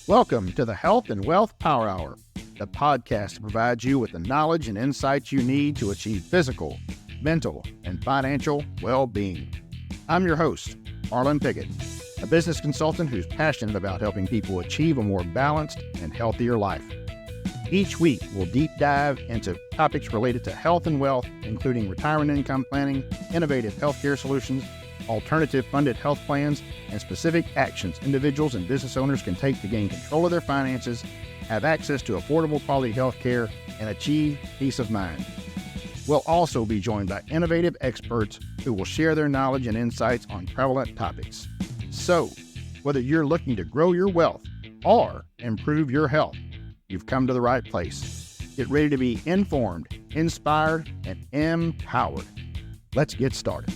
Welcome to the Health and Wealth Power Hour, the podcast that provides you with the knowledge and insights you need to achieve physical, mental, and financial well-being. I'm your host, Arlen Pickett, a business consultant who's passionate about helping people achieve a more balanced and healthier life. Each week, we'll deep dive into topics related to health and wealth, including retirement income planning, innovative healthcare solutions, alternative funded health plans, and specific actions individuals and business owners can take to gain control of their finances, have access to affordable quality health care, and achieve peace of mind. We'll also be joined by innovative experts who will share their knowledge and insights on prevalent topics. So, whether you're looking to grow your wealth or improve your health, you've come to the right place. Get ready to be informed, inspired, and empowered. Let's get started.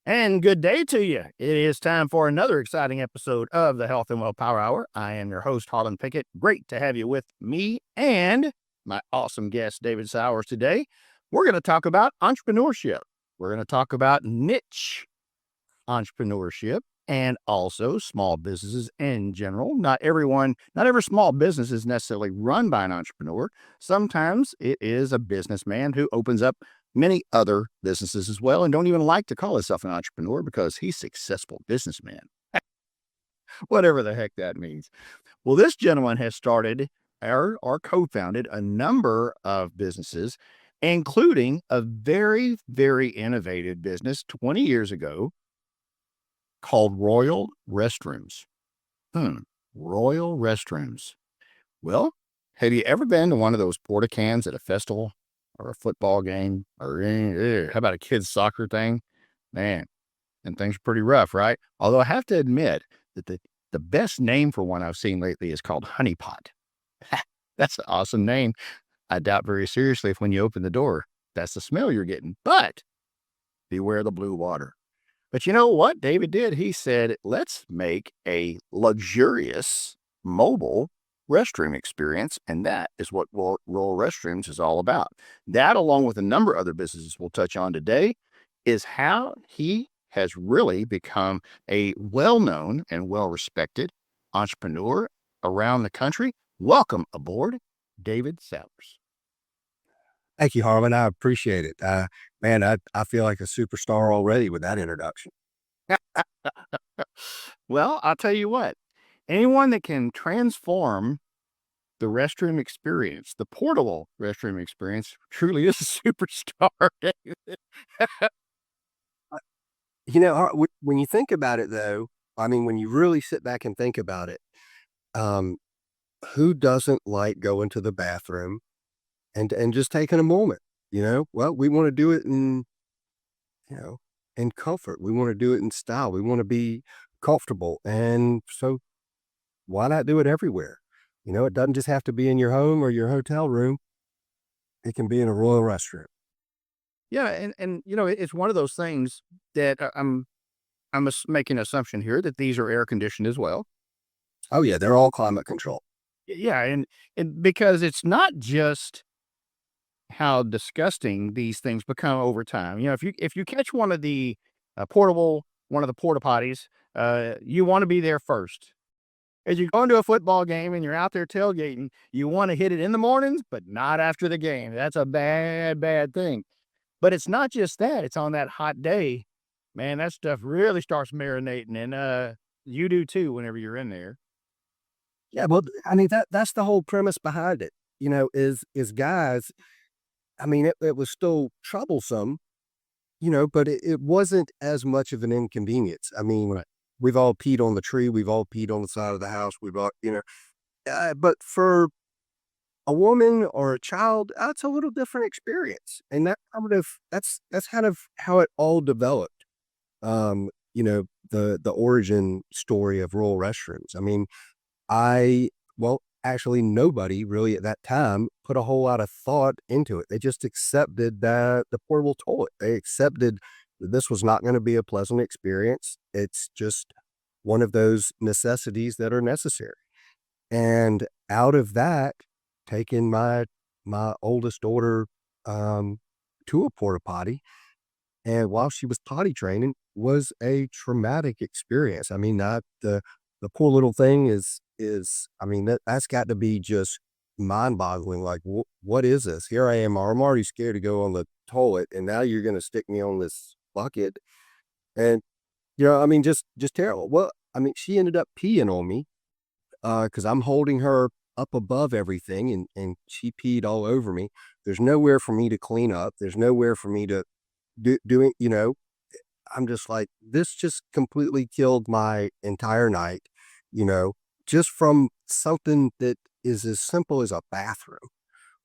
And good day to you. It is time for another exciting episode of the Health and Wealth Power Hour. I am your host, Arlen Pickett. Great to have you with me and my awesome guest, David Sauers. Today, we're going to talk about entrepreneurship. We're going to talk about niche entrepreneurship and also small businesses in general. Not every small business is necessarily run by an entrepreneur. Sometimes it is a businessman who opens up many other businesses as well and don't even like to call himself an entrepreneur because he's a successful businessman. Whatever the heck that means. Well, this gentleman has started or co-founded a number of businesses, including a very, very innovative business 20 years ago called Royal Restrooms. Royal Restrooms. Well, have you ever been to one of those porta cans at a festival or a football game or how about a kid's soccer thing? Man, and things are pretty rough, right? Although I have to admit that the best name for one I've seen lately is called Honey Pot. That's an awesome name. I doubt very seriously if when you open the door, that's the smell you're getting. But beware the blue water. But you know what David did? He said, let's make a luxurious mobile restroom experience. And that is what Royal Restrooms is all about. That, along with a number of other businesses we'll touch on today, is how he has really become a well-known and well-respected entrepreneur around the country. Welcome aboard, David Sauers. Thank you, Harlan. I appreciate it. Man, I feel like a superstar already with that introduction. Well, I'll tell you what, anyone that can transform the restroom experience, the portable restroom experience, truly is a superstar. When you think about it, though, I mean, when you really sit back and think about it, who doesn't like going to the bathroom and just taking a moment? Well, we want to do it in comfort. We want to do it in style. We want to be comfortable. And so why not do it everywhere? It doesn't just have to be in your home or your hotel room. It can be in a Royal Restroom. Yeah. And it's one of those things that I'm making an assumption here that these are air conditioned as well. Oh yeah. They're all climate control. Yeah. And because it's not just how disgusting these things become over time. If you catch one of the porta potties, you want to be there first. As you go into a football game and you're out there tailgating, you want to hit it in the mornings, but not after the game. That's a bad, bad thing. But it's not just that. It's on that hot day, man, that stuff really starts marinating, and you do too whenever you're in there. Yeah, well, I mean, that's the whole premise behind it, is guys. I mean, it was still troublesome, but it wasn't as much of an inconvenience. I mean, Right. We've all peed on the tree. We've all peed on the side of the house. We've all, but for a woman or a child, it's a little different experience. And that's kind of how it all developed. The origin story of Royal Restrooms. I mean, actually nobody really at that time put a whole lot of thought into it. They just accepted the portable toilet. They accepted that this was not going to be a pleasant experience. It's just one of those necessities that are necessary. And out of that, taking my oldest daughter to a porta potty, and while she was potty training, was a traumatic experience. I mean, not the the poor little thing is I mean, that's got to be just mind-boggling. Like, what is this? Here I am. I'm already scared to go on the toilet, and now you're going to stick me on this bucket. And I mean, just terrible. Well, I mean, she ended up peeing on me because I'm holding her up above everything, and she peed all over me. There's nowhere for me to clean up. There's nowhere for me to doing. I'm just like, this just completely killed my entire night. You know, just from something that is as simple as a bathroom.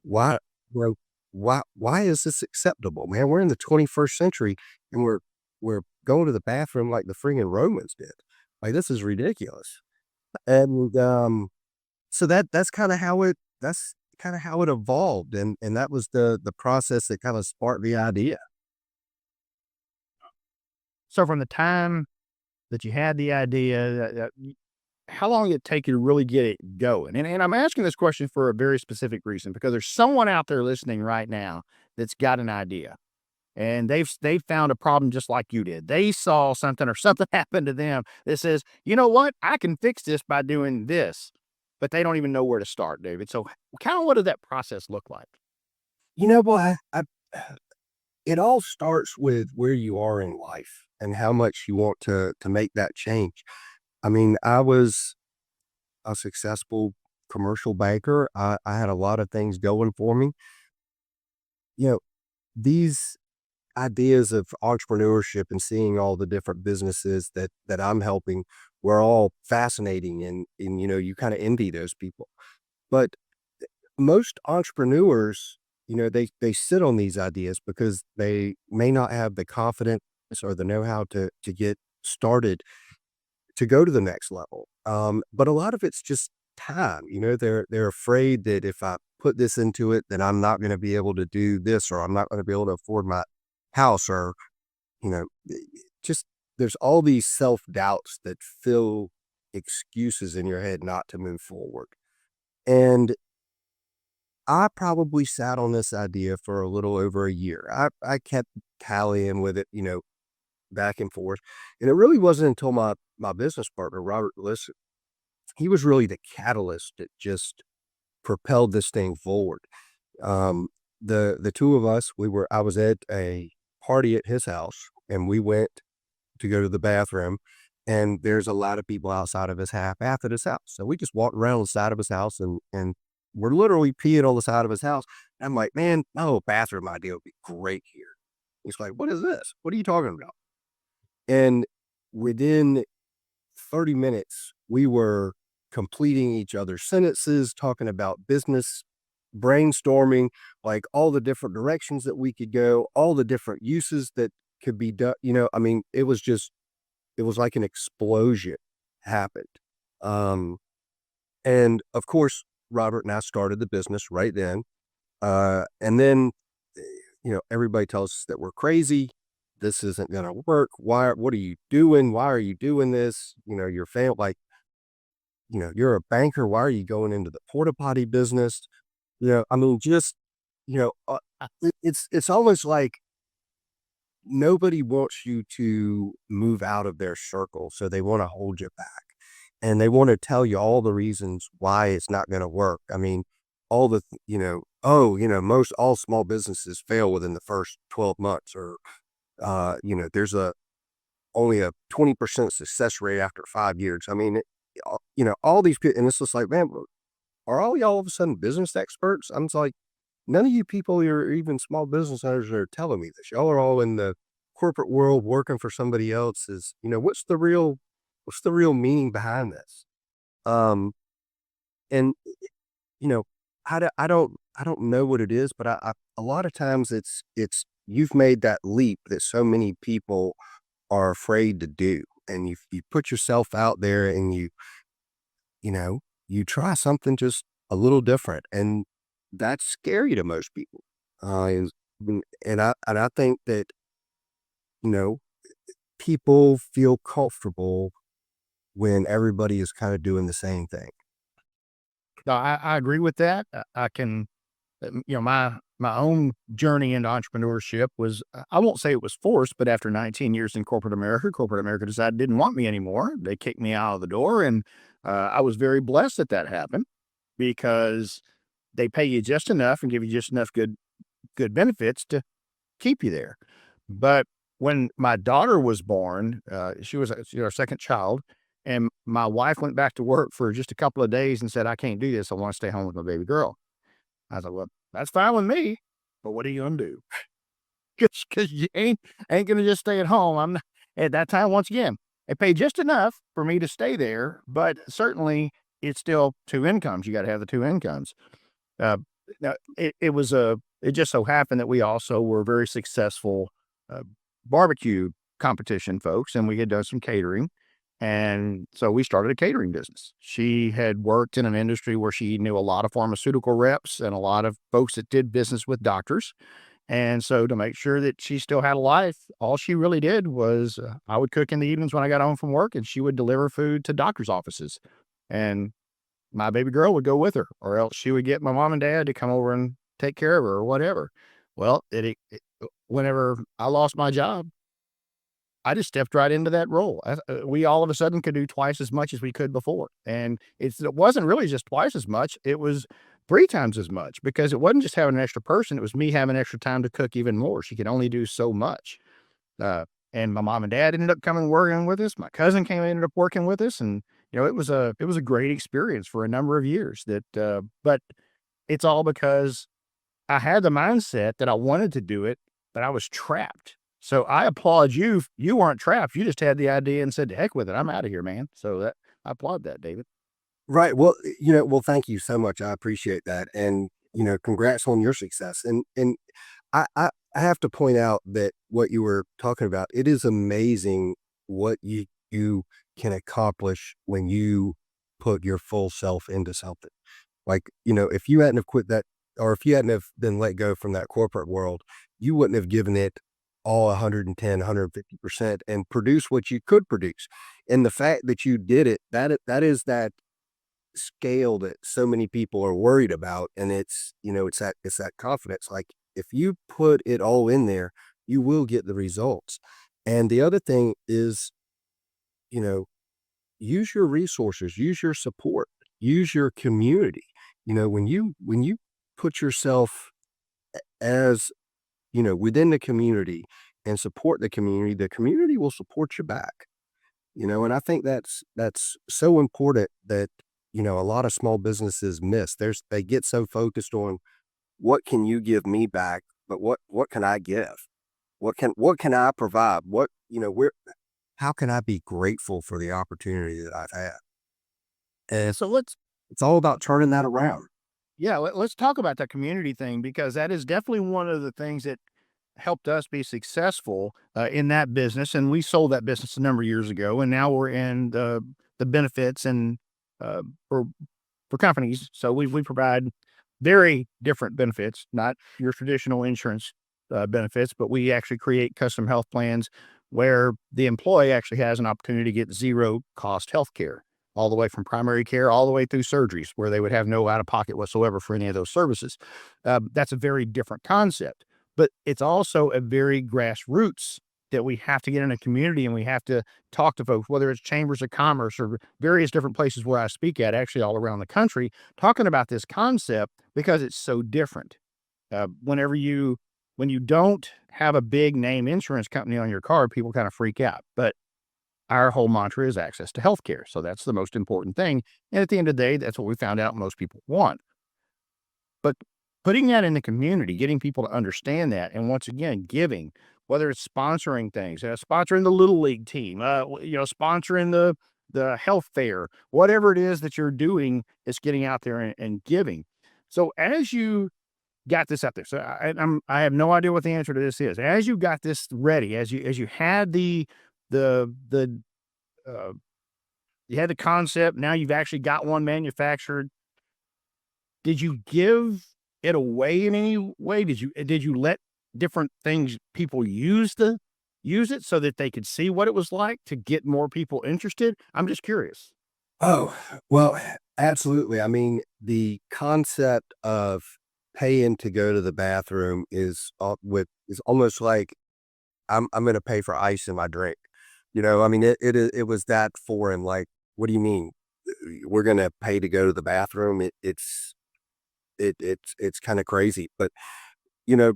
Why, bro? Why is this acceptable, man? We're in the 21st century, and we're going to the bathroom like the freaking Romans did. Like, this is ridiculous. And so that's kind of how it evolved, and that was the process that kind of sparked the idea. So from the time that you had the idea, how long did it take you to really get it going? And I'm asking this question for a very specific reason, because there's someone out there listening right now that's got an idea, and they've found a problem just like you did. They saw something or something happened to them that says, you know what, I can fix this by doing this, but they don't even know where to start, David. So, kind of what did that process look like? Boy, it all starts with where you are in life and how much you want to make that change. I mean, I was a successful commercial banker. I had a lot of things going for me. You know, these ideas of entrepreneurship and seeing all the different businesses that I'm helping were all fascinating, and you kind of envy those people. But most entrepreneurs, they sit on these ideas because they may not have the confidence or the know-how to get started to go to the next level. But a lot of it's just time. They're afraid that if I put this into it, then I'm not going to be able to do this, or I'm not going to be able to afford my house, or you know, just there's all these self doubts that fill excuses in your head not to move forward. And I probably sat on this idea for a little over a year. I kept tallying with it, back and forth. And it really wasn't until my business partner, Robert Listen, he was really the catalyst that just propelled this thing forward. The two of us, I was at a party at his house, and we went to go to the bathroom, and there's a lot of people outside of his bath at his house. So we just walked around the side of his house, and we're literally peeing on the side of his house. I'm like, man, oh, bathroom idea would be great here. He's like, what is this? What are you talking about? And within 30 minutes, we were completing each other's sentences, talking about business, brainstorming, like all the different directions that we could go, all the different uses that could be done. I mean, it was like an explosion happened. Um, and of course, Robert and I started the business right then. And then, everybody tells us that we're crazy. This isn't going to work. What are you doing? Why are you doing this? Your family, like, you're a banker. Why are you going into the porta-potty business? I mean, just, it's almost like nobody wants you to move out of their circle. So they want to hold you back, and they want to tell you all the reasons why it's not going to work. I mean, all the, most all small businesses fail within the first 12 months, or, there's only a 20% success rate after 5 years. I mean, all these people, and it's just like, man, are all y'all of a sudden business experts? I'm just like, none of you people are even small business owners are telling me this. Y'all are all in the corporate world working for somebody else. What's the real meaning behind this? Um, and you know, I don't know what it is, but a lot of times it's you've made that leap that so many people are afraid to do, and you put yourself out there, and you know you try something just a little different, and that's scary to most people. Is and I think that you know people feel comfortable when everybody is kind of doing the same thing. No, I agree with that. I can, my my own journey into entrepreneurship was, I won't say it was forced, but after 19 years in corporate America decided didn't want me anymore. They kicked me out of the door. And I was very blessed that that happened because they pay you just enough and give you just enough good benefits to keep you there. But when my daughter was born, she was our second child, and my wife went back to work for just a couple of days and said, "I can't do this. I want to stay home with my baby girl." I was like, "Well, that's fine with me, but what are you gonna do? Because you ain't gonna just stay at home." I'm not, at that time. Once again, they pay just enough for me to stay there, but certainly it's still two incomes. You got to have the two incomes. Uh, Now it just so happened that we also were very successful uh, barbecue competition folks, and we had done some catering, and so we started a catering business. She had worked in an industry where she knew a lot of pharmaceutical reps and a lot of folks that did business with doctors, and so to make sure that she still had a life, all she really did was I would cook in the evenings when I got home from work, and she would deliver food to doctors' offices, and my baby girl would go with her, or else she would get my mom and dad to come over and take care of her or whatever. Well, whenever I lost my job, I just stepped right into that role. We all of a sudden could do twice as much as we could before. And it wasn't really just twice as much. It was three times as much because it wasn't just having an extra person. It was me having extra time to cook even more. She could only do so much. And my mom and dad ended up coming working with us. My cousin ended up working with us, and it was a great experience for a number of years. But it's all because I had the mindset that I wanted to do it, but I was trapped. So I applaud you. You weren't trapped. You just had the idea and said, "To heck with it. I'm out of here, man." So I applaud that, David. Right. Well, well, thank you so much. I appreciate that. And, congrats on your success. And I have to point out that what you were talking about, it is amazing what you can accomplish when you put your full self into something. Like, if you hadn't have quit that, or if you hadn't have been let go from that corporate world, you wouldn't have given it all 110, 150% and produce what you could produce. And the fact that you did it, that is that scale that so many people are worried about. And it's that confidence. Like, if you put it all in there, you will get the results. And the other thing is, you know, use your resources, use your support, use your community. When you put yourself as, within the community and support the community will support you back. And I think that's so important that, a lot of small businesses miss. They get so focused on what can you give me back, but what can I give? What can I provide? Where how can I be grateful for the opportunity that I've had? And So let's it's all about turning that around. yeah, let's talk about that community thing because that is definitely one of the things that helped us be successful in that business. And we sold that business a number of years ago, and now we're in the benefits and uh, for for companies. So we provide very different benefits, not your traditional insurance benefits, but we actually create custom health plans where the employee actually has an opportunity to get zero cost health care, all the way from primary care all the way through surgeries, where they would have no out of pocket whatsoever for any of those services. That's a very different concept, but it's also a very grassroots that we have to get in a community and we have to talk to folks, whether it's chambers of commerce or various different places where I speak at, actually all around the country, talking about this concept because it's so different. Whenever when you don't have a big name insurance company on your card, people kind of freak out. But our whole mantra is access to healthcare. So that's the most important thing. And at the end of the day, that's what we found out most people want. But putting that in the community, getting people to understand that, and once again, giving, whether it's sponsoring things, sponsoring the little league team, sponsoring the health fair, whatever it is that you're doing, is getting out there and giving. So as you got this out there, so I have no idea what the answer to this is. As you got this ready, as you had the uh, you had the concept, now you've actually got one manufactured. Did you give it away in any way? Did you let different things people use it so that they could see what it was like to get more people interested? I'm just curious. Oh, well, absolutely. I mean, the concept of paying to go to the bathroom is almost like I'm gonna pay for ice in my drink. I mean, it was that foreign, like, what do you mean? We're gonna pay to go to the bathroom? It's kinda crazy, but, you know,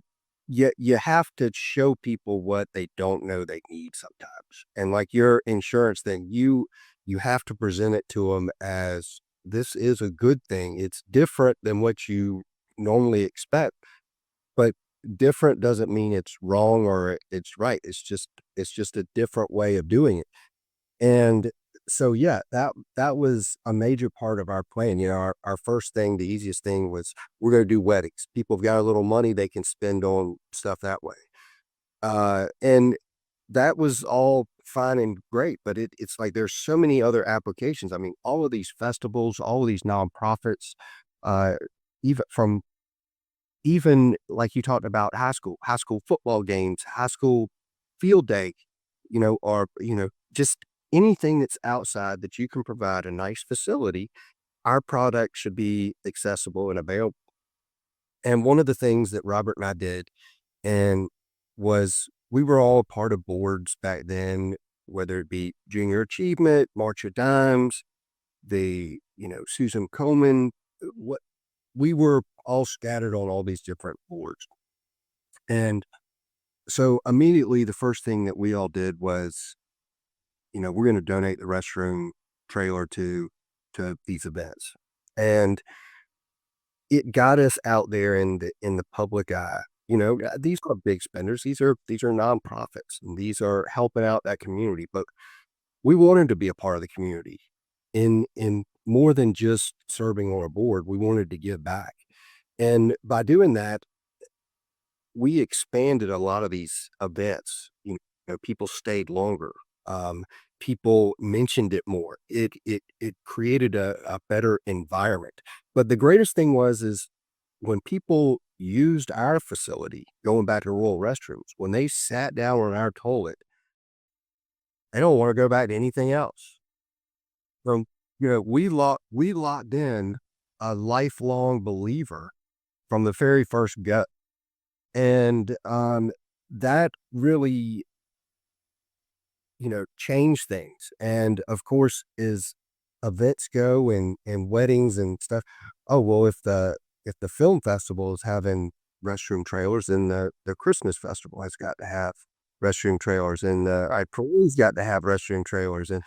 you have to show people what they don't know they need sometimes, and like your insurance thing, you have to present it to them as, "This is a good thing, it's different than what you normally expect," but different doesn't mean it's wrong or it's right, it's just a different way of doing it. And so, yeah, that was a major part of our plan. Our first thing, the easiest thing was we're gonna do weddings. People have got a little money they can spend on stuff that way. And that was all fine and great, but it's like there's so many other applications. I mean, all of these festivals, all of these nonprofits, uh, even like you talked about high school football games, high school field day, or, just anything that's outside that you can provide a nice facility, our product should be accessible and available. And one of the things that Robert and I did and was we were all a part of boards back then, whether it be Junior Achievement, March of Dimes, Susan Komen, what we were all scattered on all these different boards. And so immediately the first thing that we all did was, we're going to donate the restroom trailer to these events. And it got us out there in the public eye. These are big spenders. These are nonprofits and these are helping out that community. But we wanted to be a part of the community in more than just serving on a board. We wanted to give back. And by doing that, we expanded a lot of these events. People stayed longer. Um, People mentioned it more. It created a better environment. But the greatest thing is when people used our facility, going back to Royal Restrooms, when they sat down on our toilet, they don't want to go back to anything else. So, we locked in a lifelong believer from the very first go. And, that really, change things. And of course, as events go and weddings and stuff, oh, well, if the film festival is having restroom trailers, then the Christmas festival has got to have restroom trailers, and our parade's got to have restroom trailers. And,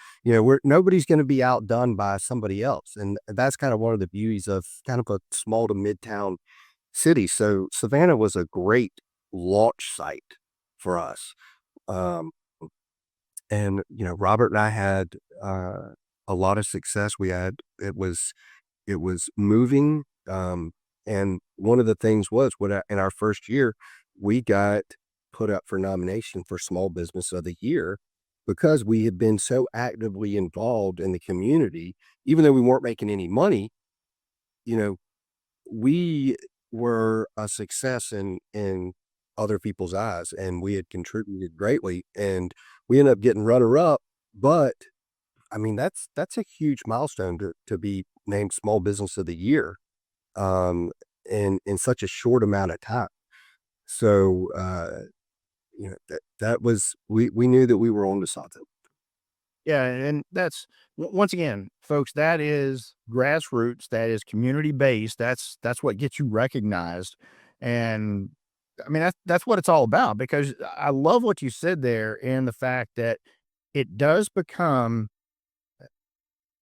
nobody's going to be outdone by somebody else. And that's kind of one of the beauties of kind of a small to midtown city. So Savannah was a great launch site for us. Um, and Robert and I had a lot of success. It was moving, and one of the things was in our first year we got put up for nomination for Small Business of the Year because we had been so actively involved in the community, even though we weren't making any money. You know, we were a success in other people's eyes, and we had contributed greatly, and we ended up getting runner up. But I mean, that's a huge milestone to be named Small Business of the Year, um, in such a short amount of time. So, that was we knew that we were on to something. Yeah, and that's once again, folks, that is grassroots, that is community based. That's what gets you recognized. And I mean, that's what it's all about because I love what you said there and the fact that it does become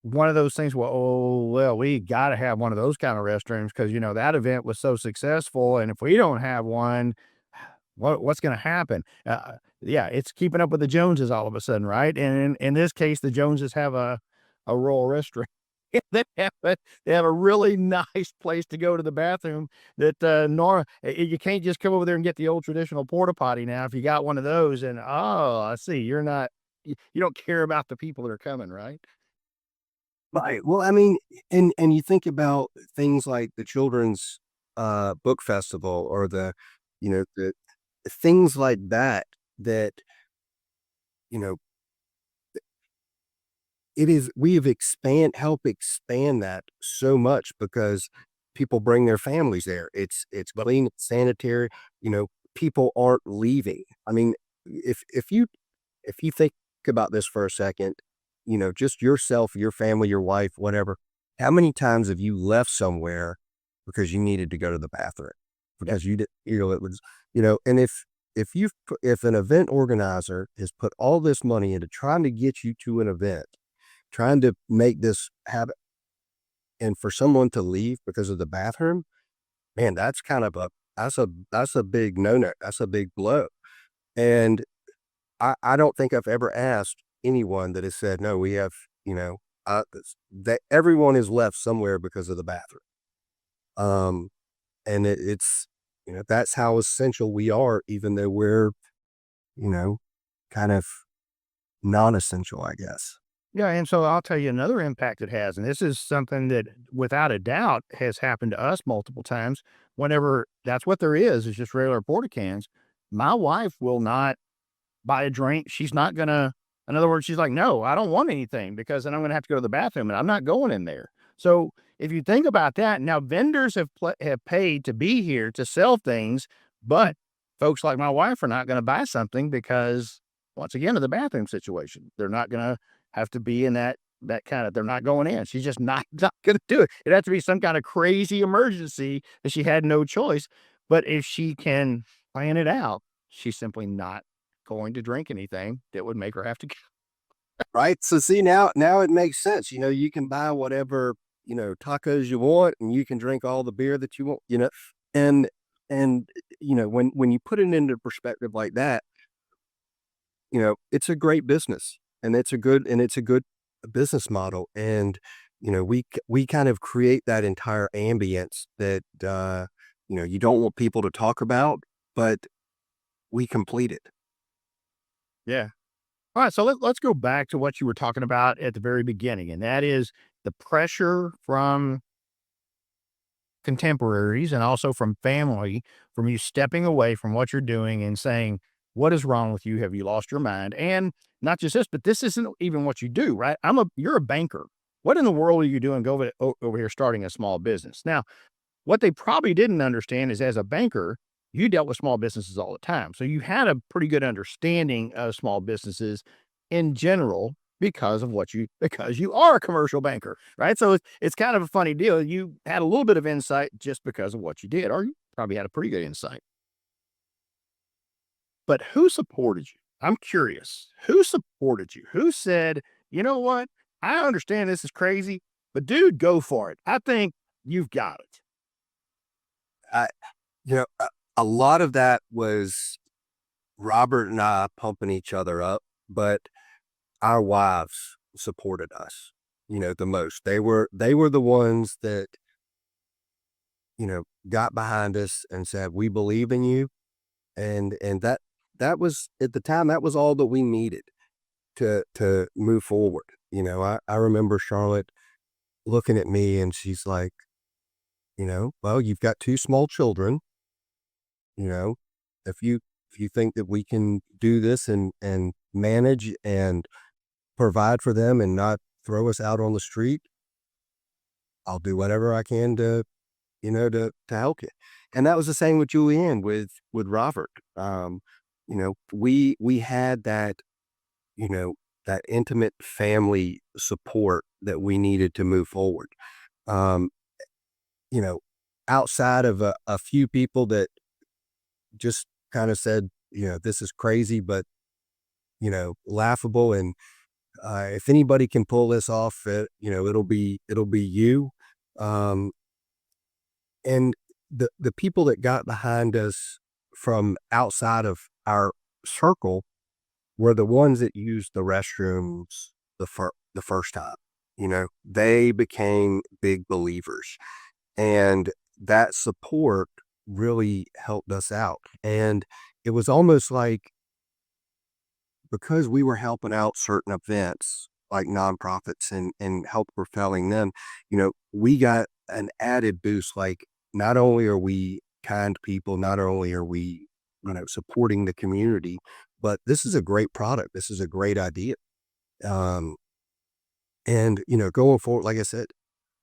one of those things. Well, oh, well, we got to have one of those kind of restrooms because that event was so successful, and if we don't have one, what's going to happen? Yeah, it's keeping up with the Joneses all of a sudden, right? And in this case, the Joneses have a rural restroom. They have a really nice place to go to the bathroom that you can't just come over there and get the old traditional porta potty now. If you got one of those, and oh, I see, you don't care about the people that are coming, right? Right. Well, I mean, and you think about things like the children's book festival or the things like that that you know it is we have help expand that so much because people bring their families there. It's clean, it's sanitary. People aren't leaving. I mean, if you think about this for a second, just yourself, your family, your wife, whatever. How many times have you left somewhere because you needed to go to the bathroom? Yep. Because you did, it was, and if an event organizer has put all this money into trying to get you to an event, trying to make this happen, and for someone to leave because of the bathroom, man, that's a big no-no. That's a big blow. And I don't think I've ever asked anyone that has said, no, we have, that everyone is left somewhere because of the bathroom. And it's, that's how essential we are, even though we're, you know, kind of non-essential, I guess. Yeah, and so I'll tell you another impact it has, and this is something that without a doubt has happened to us multiple times. Whenever that's what there is just regular porta cans. My wife will not buy a drink. She's not gonna, in other words, she's like, no, I don't want anything because then I'm gonna have to go to the bathroom and I'm not going in there. So if you think about that, now vendors have paid to be here to sell things, but folks like my wife are not gonna buy something because once again, of the bathroom situation. They're not gonna have to be in that kind of, they're not going in. She's just not gonna do it. It has to be some kind of crazy emergency that she had no choice. But if she can plan it out, she's simply not going to drink anything that would make her have to go. Right. So see, now it makes sense. You can buy whatever, tacos you want, and you can drink all the beer that you want. And and when you put it into perspective like that, it's a great business, and it's a good business model. And we kind of create that entire ambience that you don't want people to talk about, but we complete it. Yeah. All right. So let's go back to what you were talking about at the very beginning, and that is the pressure from contemporaries and also from family, from you stepping away from what you're doing and saying, what is wrong with you? Have you lost your mind? And not just this, but this isn't even what you do, right? You're a banker. What in the world are you doing over here starting a small business? Now, what they probably didn't understand is as a banker, you dealt with small businesses all the time. So you had a pretty good understanding of small businesses in general because you are a commercial banker, right? So it's kind of a funny deal. You had a little bit of insight just because of what you did, or you probably had a pretty good insight. But who supported you? I'm curious. Who supported you? Who said, you know what? I understand this is crazy, but dude, go for it. I think you've got it. I, a lot of that was Robert and I pumping each other up, but our wives supported us, the most. They were the ones that, got behind us and said, "We believe in you." And that was, at the time, that was all that we needed to move forward. I remember Charlotte looking at me, and she's like, "Well, you've got two small children, you know, if you think that we can do this and manage and provide for them and not throw us out on the street, I'll do whatever I can to help you." And that was the same with Julianne, with Robert. We had you know, that intimate family support that we needed to move forward. Um, you know, Outside of a few people that just kind of said, this is crazy, but, laughable. And if anybody can pull this off, it'll be you. Um, and the people that got behind us from outside of our circle were the ones that used the restrooms the first time. They became big believers, and that support really helped us out. And it was almost like, because we were helping out certain events like nonprofits and help propelling them, we got an added boost. Like, not only are we kind people, not only are we, supporting the community, but this is a great product. This is a great idea. Um, and, going forward, like I said,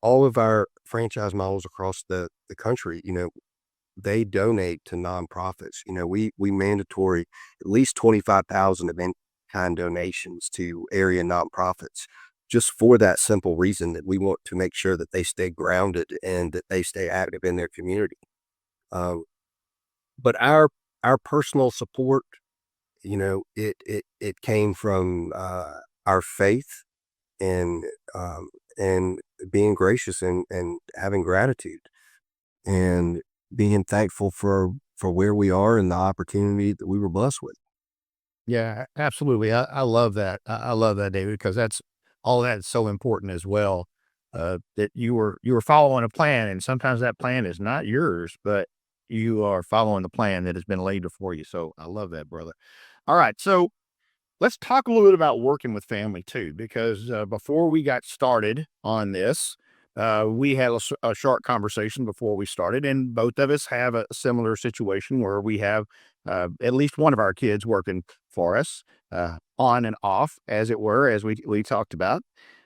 all of our franchise models across the country, they donate to nonprofits. We mandatory at least 25,000 of in-kind donations to area nonprofits, just for that simple reason that we want to make sure that they stay grounded and that they stay active in their community. Um, but our personal support, it came from our faith and and being gracious and having gratitude and being thankful for where we are and the opportunity that we were blessed with. Yeah, absolutely. I love that. I love that, David, because that's all that is so important as well. That you were following a plan, and sometimes that plan is not yours, but you are following the plan that has been laid before you. So I love that, brother. All right, so let's talk a little bit about working with family too, because before we got started on this, we had a short conversation before we started, and both of us have a similar situation where we have at least one of our kids working for us, on and off, as it were, as we talked about.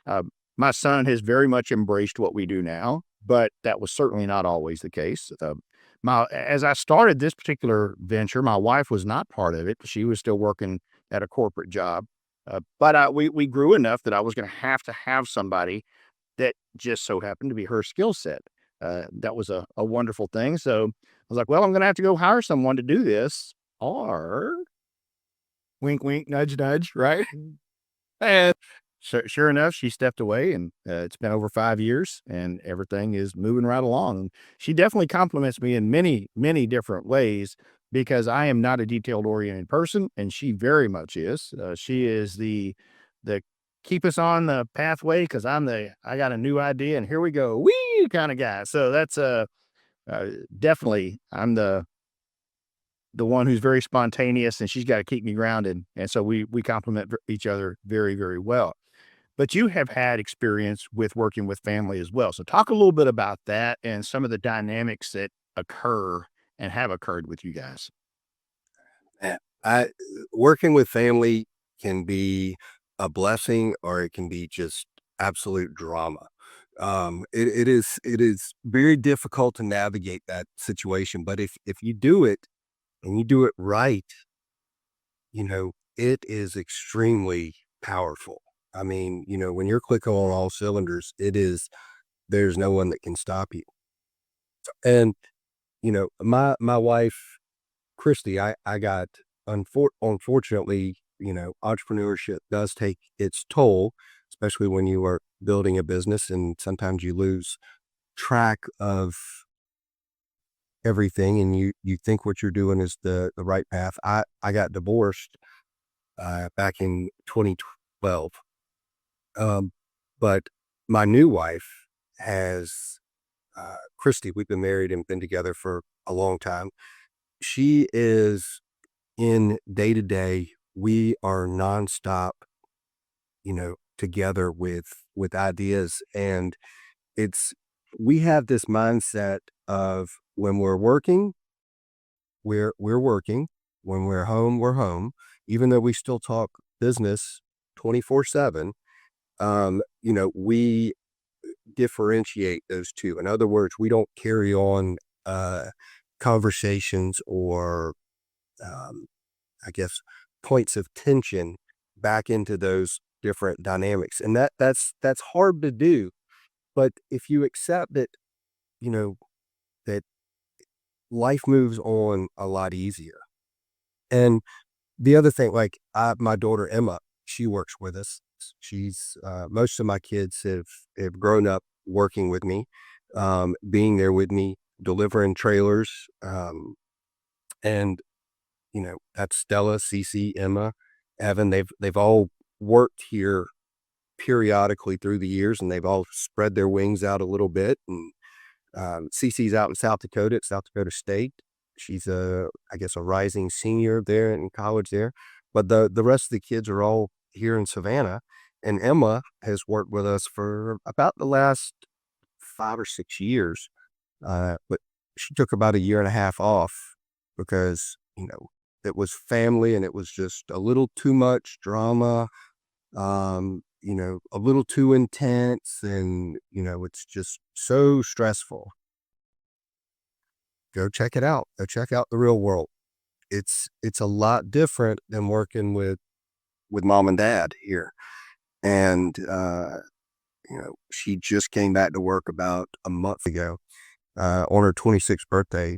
Uh, my son has very much embraced what we do now, but that was certainly not always the case. As I started this particular venture, my wife was not part of it. She was still working at a corporate job. But we grew enough that I was going to have somebody that just so happened to be her skill set. That was a wonderful thing. So I was like, well, I'm going to have to go hire someone to do this, or wink, wink, nudge, nudge, right? And sure enough, she stepped away, and it's been over 5 years, and everything is moving right along. She definitely compliments me in many, many different ways because I am not a detailed oriented person, and she very much is. She is the keep us on the pathway because I got a new idea, and here we go, wee kind of guy. So that's definitely I'm the one who's very spontaneous, and she's got to keep me grounded, and so we complement each other very, very well. But you have had experience with working with family as well. So talk a little bit about that and some of the dynamics that occur and have occurred with you guys. Yeah. I Working with family can be a blessing or it can be just absolute drama. It is very difficult to navigate that situation, but if you do it and you do it right, it is extremely powerful. I mean, when you're clicking on all cylinders, there's no one that can stop you. And, my wife, Christy, I got unfortunately, entrepreneurship does take its toll, especially when you are building a business and sometimes you lose track of everything and you think what you're doing is the right path. I got divorced back in 2012. Um, but my new wife has Christy, we've been married and been together for a long time. She is in day to day, we are nonstop, together with ideas. And it's we have this mindset of when we're working, we're working. When we're home, we're home. Even though we still talk business 24/7, we differentiate those two. In other words, we don't carry on conversations or um, I guess, points of tension back into those different dynamics. And that's hard to do. But if you accept that, you know, that life moves on a lot easier. And the other thing, like my daughter Emma, she works with us. She's most of my kids have grown up working with me, being there with me, delivering trailers, and that's Stella, Cece, Emma, Evan. They've all worked here periodically through the years, and they've all spread their wings out a little bit. And Cece's out in South Dakota at South Dakota State. She's I guess, a rising senior there in college there. But the rest of the kids are all here in Savannah. And Emma has worked with us for about the last 5 or 6 years. But she took about a year and a half off because, it was family and it was just a little too much drama. a little too intense, and, it's just so stressful. Go check it out. Go check out the real world. It's a lot different than working with mom and dad here. And, she just came back to work about a month ago, on her 26th birthday.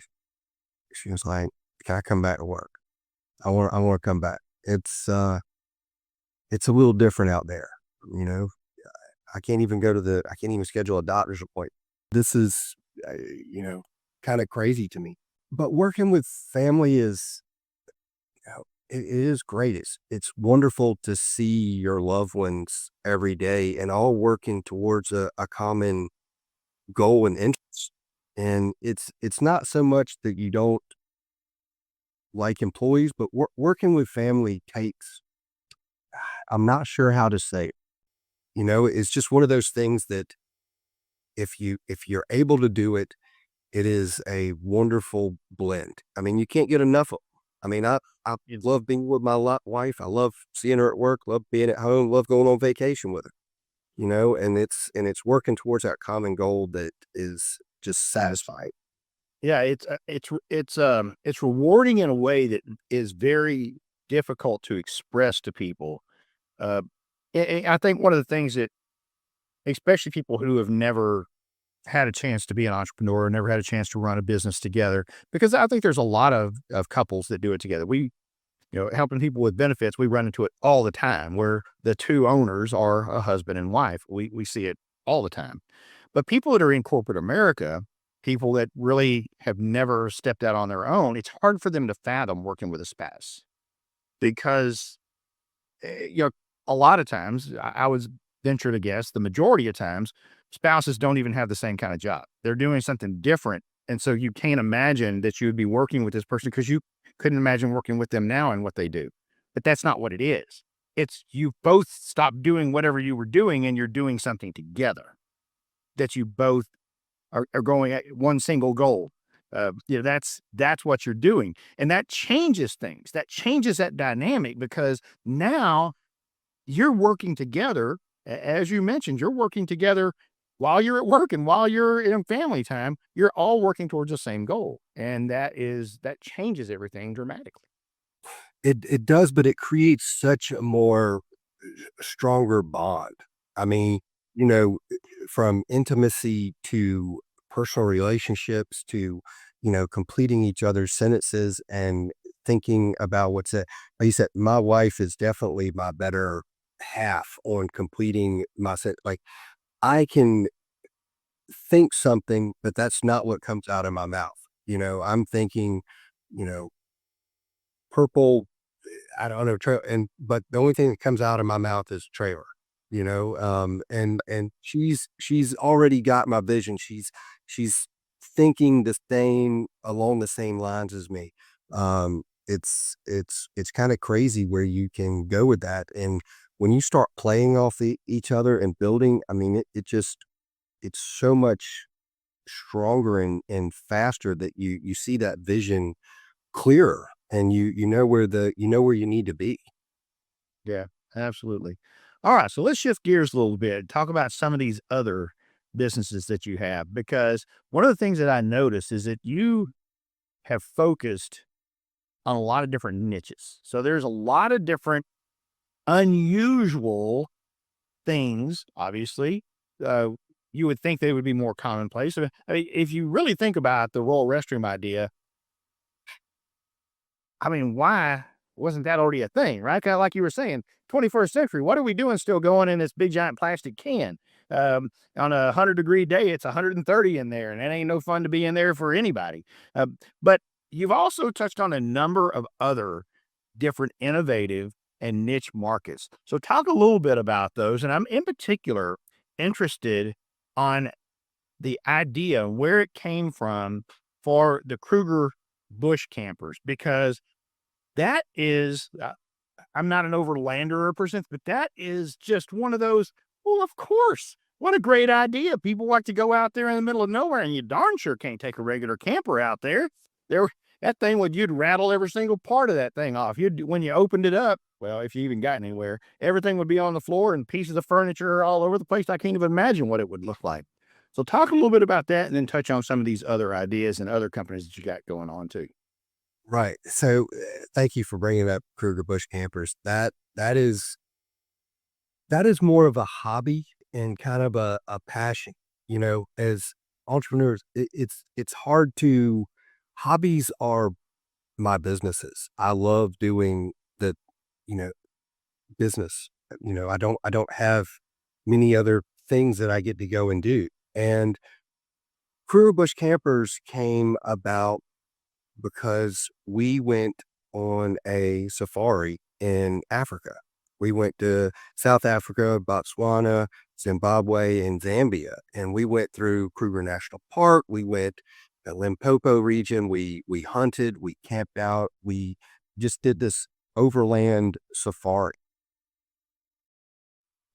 She was like, "Can I come back to work? I want to come back." It's a little different out there, you know. I can't even schedule a doctor's appointment. This is, uh, you know, kind of crazy to me. But working with family is, it is great. It's wonderful to see your loved ones every day and all working towards a common goal and interest. And it's not so much that you don't like employees, but working with family takes, I'm not sure how to say it. It's just one of those things that if you're able to do it, it is a wonderful blend. I mean, you can't get enough of 'em. I mean, I love being with my wife. I love seeing her at work, love being at home, love going on vacation with her, and it's working towards that common goal that is just satisfying. Yeah, it's rewarding in a way that is very difficult to express to people. Uh, I think one of the things that, especially people who have never had a chance to be an entrepreneur, never had a chance to run a business together, because I think there's a lot of couples that do it together. Helping people with benefits, we run into it all the time where the two owners are a husband and wife. We see it all the time. But people that are in corporate America, people that really have never stepped out on their own, it's hard for them to fathom working with a spouse because, eh, you know, a lot of times I would venture to guess the majority of times spouses don't even have the same kind of job. They're doing something different. And so you can't imagine that you would be working with this person because you couldn't imagine working with them now and what they do. But that's not what it is. It's you both stopped doing whatever you were doing and you're doing something together that you both are going at one single goal. That's what you're doing. And that changes things. That changes that dynamic because now you're working together. As you mentioned, you're working together while you're at work and while you're in family time. You're all working towards the same goal. And that changes everything dramatically. It does, but it creates such a more stronger bond. I mean, you know, from intimacy to personal relationships to, completing each other's sentences and thinking about what's it. Like you said, my wife is definitely my better half on completing my set. Like I can think something, but that's not what comes out of my mouth. I'm thinking, you know, purple, I don't know, but the only thing that comes out of my mouth is trailer, and she's already got my vision. She's thinking the same along the same lines as me. It's kind of crazy where you can go with that. And when you start playing off each other and building, I mean, it's so much stronger and faster that you see that vision clearer and you know where you need to be. Yeah, absolutely. All right. So let's shift gears a little bit. Talk about some of these other businesses that you have, because one of the things that I noticed is that you have focused on a lot of different niches. So there's a lot of different unusual things, obviously. Uh, you would think they would be more commonplace. I mean, if you really think about the Royal Restroom idea, I mean, why wasn't that already a thing, right? Kind of like you were saying, 21st century, what are we doing still going in this big giant plastic can? On a 100-degree day, it's 130 in there, and it ain't no fun to be in there for anybody. But you've also touched on a number of other different innovative and niche markets. So talk a little bit about those. And I'm in particular interested on the idea where it came from for the Kruger bush campers, because that is, I'm not an overlander person, but that is just one of those, well, of course. What a great idea. People like to go out there in the middle of nowhere, and you darn sure can't take a regular camper out there. There, that thing you'd rattle every single part of that thing off. When you opened it up, well, if you even got anywhere, everything would be on the floor and pieces of furniture all over the place. I can't even imagine what it would look like. So talk a little bit about that and then touch on some of these other ideas and other companies that you got going on too. Right. So, thank you for bringing up Kruger Busch campers. That is more of a hobby and kind of a passion, as entrepreneurs, it's hard to hobbies are my businesses. I love doing the, you know, business. I don't have many other things that I get to go and do. And Kruger Busch Campers came about because we went on a safari in Africa. We went to South Africa, Botswana, Zimbabwe, and Zambia, and we went through Kruger National Park. We went the Limpopo region. We hunted, we camped out, we just did this overland safari,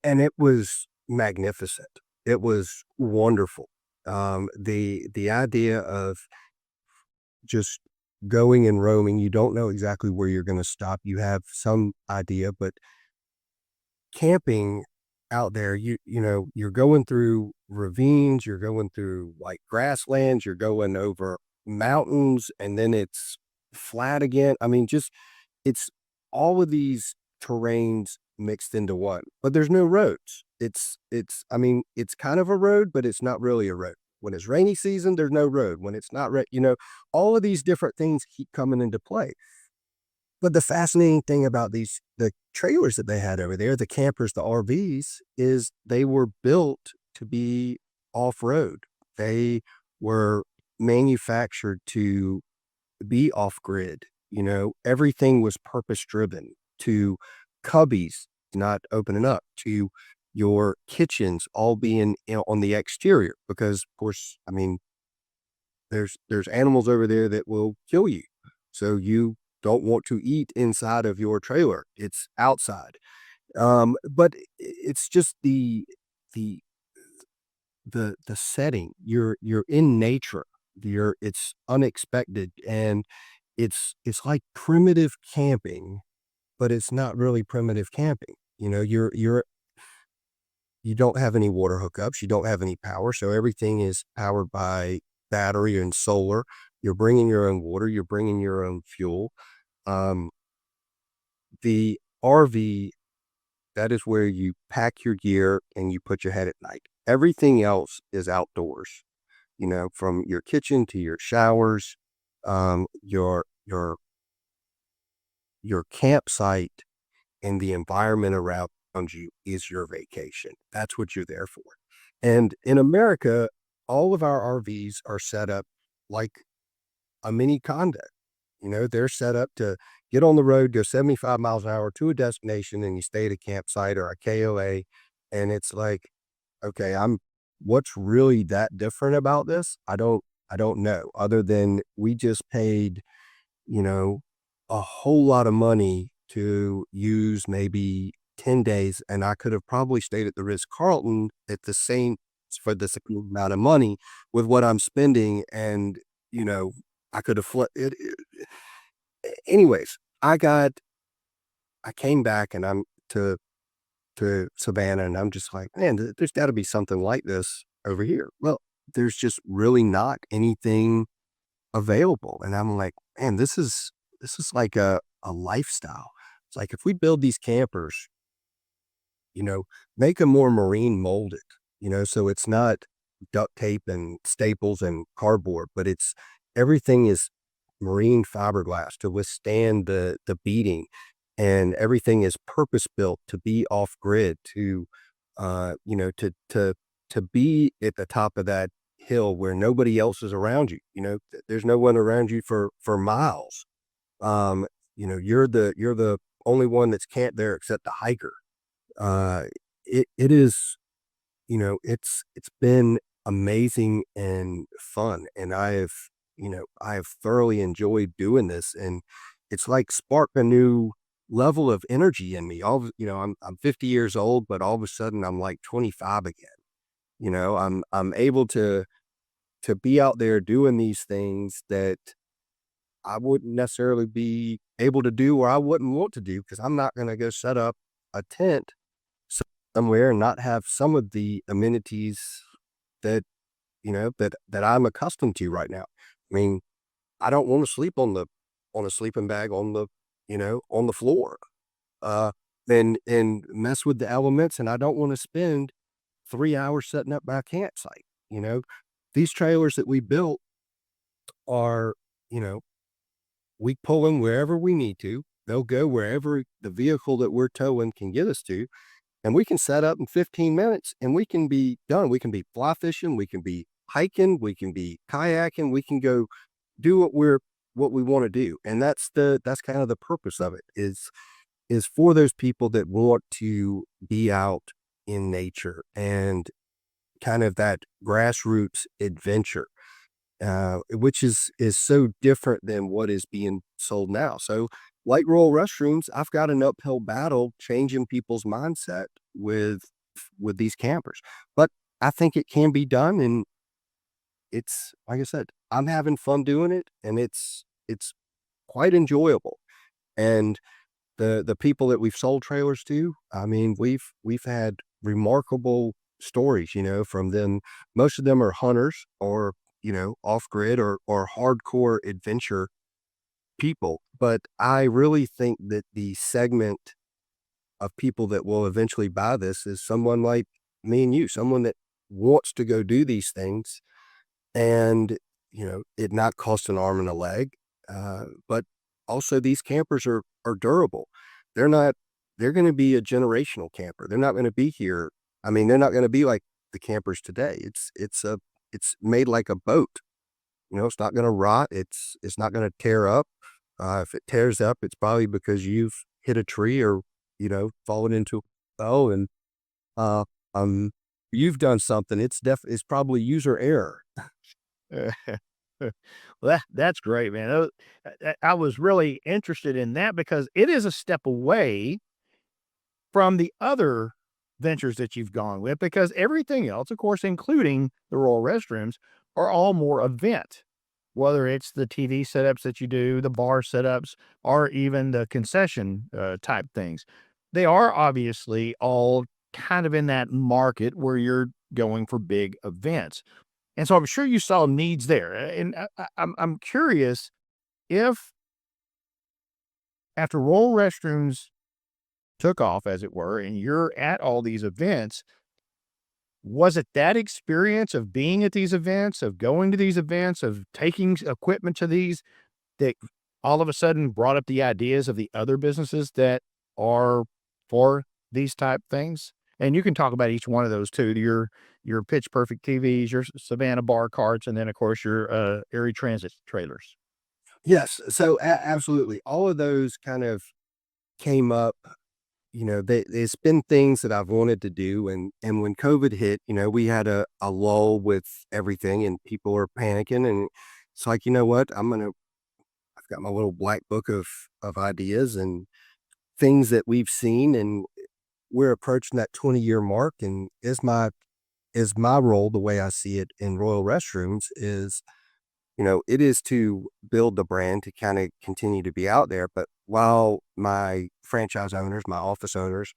and it was magnificent. It was wonderful. The idea of just going and roaming, you don't know exactly where you're gonna stop. You have some idea, but camping out there, you're going through ravines, you're going through, like, grasslands, you're going over mountains, and then it's flat again. I mean, just it's all of these terrains mixed into one, but there's no roads. I mean, it's kind of a road, but it's not really a road. When it's rainy season, there's no road. When it's not all of these different things keep coming into play. But the fascinating thing about the trailers that they had over there, the campers, the RVs, is they were built to be off-road. They were manufactured to be off-grid. Everything was purpose-driven, to cubbies not opening up, to your kitchens all being on the exterior, because of course, I mean, there's animals over there that will kill you. So you don't want to eat inside of your trailer. It's outside. But it's just the the setting. You're in nature. It's unexpected, and it's like primitive camping, but it's not really primitive camping. You don't have any water hookups, you don't have any power, so everything is powered by battery and solar. You're bringing your own water, you're bringing your own fuel. Um, the RV, that is where you pack your gear and you put your head at night. Everything else is outdoors, from your kitchen to your showers, your campsite and the environment around you is your vacation. That's what you're there for. And in America, all of our RVs are set up like a mini condo. They're set up to get on the road, go 75 miles an hour to a destination, and you stay at a campsite or a KOA. And it's like, okay, what's really that different about this? I don't know, other than we just paid, you know, a whole lot of money to use maybe 10 days, and I could have probably stayed at the Ritz-Carlton at the same for the same amount of money with what I'm spending, and, I could have anyways, I came back and I'm to Savannah, and I'm just like, "Man, there's gotta be something like this over here." Well, there's just really not anything available, and I'm like, "Man, this is like a lifestyle." It's like, if we build these campers, you know, make them more marine molded, so it's not duct tape and staples and cardboard, but everything is marine fiberglass to withstand the beating, and everything is purpose built to be off grid, to to be at the top of that hill where nobody else is around you. There's no one around you for miles. You're the only one that's camped there except the hiker. Uh, it is, it's been amazing and fun, and I have thoroughly enjoyed doing this, and it's like sparked a new level of energy in me. I'm 50 years old, but all of a sudden I'm like 25 again. I'm able to be out there doing these things that I wouldn't necessarily be able to do, or I wouldn't want to do, because I'm not going to go set up a tent somewhere and not have some of the amenities that, that I'm accustomed to right now. I mean, I don't want to sleep on a sleeping bag on the floor, uh, and mess with the elements. And I don't want to spend 3 hours setting up my campsite. You know, these trailers that we built are, you know, we pull them wherever we need to. They'll go wherever the vehicle that we're towing can get us to. And we can set up in 15 minutes and we can be done. We can be fly fishing, we can be hiking, we can be kayaking, we can go do what we want to do. And that's kind of the purpose of it is for those people that want to be out in nature and kind of that grassroots adventure, which is so different than what is being sold now. So, like Royal Restrooms, I've got an uphill battle changing people's mindset with these campers, but I think it can be done, and it's like I said, I'm having fun doing it, and it's quite enjoyable. And the people that we've sold trailers to, I mean, we've had remarkable stories, from them. Most of them are hunters or, off grid or hardcore adventure people. But I really think that the segment of people that will eventually buy this is someone like me and you, someone that wants to go do these things and, it not cost an arm and a leg. But also these campers are durable. They're not, they're going to be a generational camper. They're not going to be here. I mean, they're not going to be like the campers today. It's made like a boat. It's not going to rot. It's not going to tear up. If it tears up, it's probably because you've hit a tree or, fallen into and, uh, um, you've done something. It's probably user error. Well, that's great, man. I was really interested in that because it is a step away from the other ventures that you've gone with, because everything else, of course, including the Royal Restrooms, are all more event. Whether it's the TV setups that you do, the bar setups, or even the concession type things, they are obviously all kind of in that market where you're going for big events. And so I'm sure you saw needs there. And I'm curious if after Royal Restrooms took off, as it were, and you're at all these events, was it that experience of being at these events, of going to these events, of taking equipment to these, that all of a sudden brought up the ideas of the other businesses that are for these type things? And you can talk about each one of those too. Your pitch perfect TVs, your Savannah bar carts, and then of course your Erie Transit trailers. Yes. So absolutely. All of those kind of came up. It's been things that I've wanted to do. And when COVID hit, we had a lull with everything and people were panicking. And it's like, you know what? I've got my little black book of ideas and things that we've seen. And we're approaching that 20-year mark. And is my role, the way I see it in Royal Restrooms, is it is to build the brand to kind of continue to be out there. But while my franchise owners, my office owners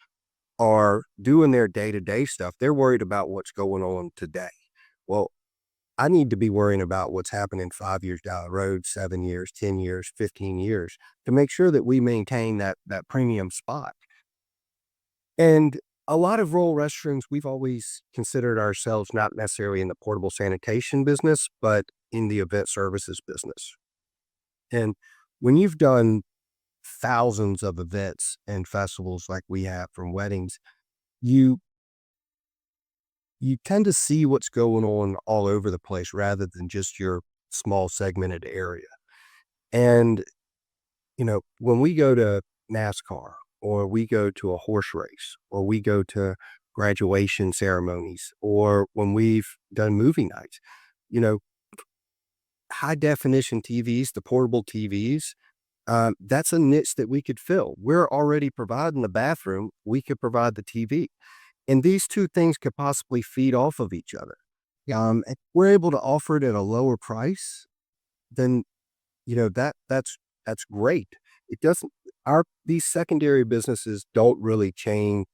are doing their day-to-day stuff, they're worried about what's going on today. Well, I need to be worrying about what's happening 5 years down the road, 7 years, 10 years, 15 years, to make sure that we maintain that premium spot. And a lot of rural restrooms, we've always considered ourselves not necessarily in the portable sanitation business, but in the event services business. And when you've done thousands of events and festivals like we have, from weddings, you you tend to see what's going on all over the place rather than just your small segmented area. And when we go to NASCAR, or we go to a horse race, or we go to graduation ceremonies, or when we've done movie nights, you know, high definition TVs, the portable TVs, that's a niche that we could fill. We're already providing the bathroom, we could provide the TV. And these two things could possibly feed off of each other. And we're able to offer it at a lower price than that's great. It doesn't our these secondary businesses don't really change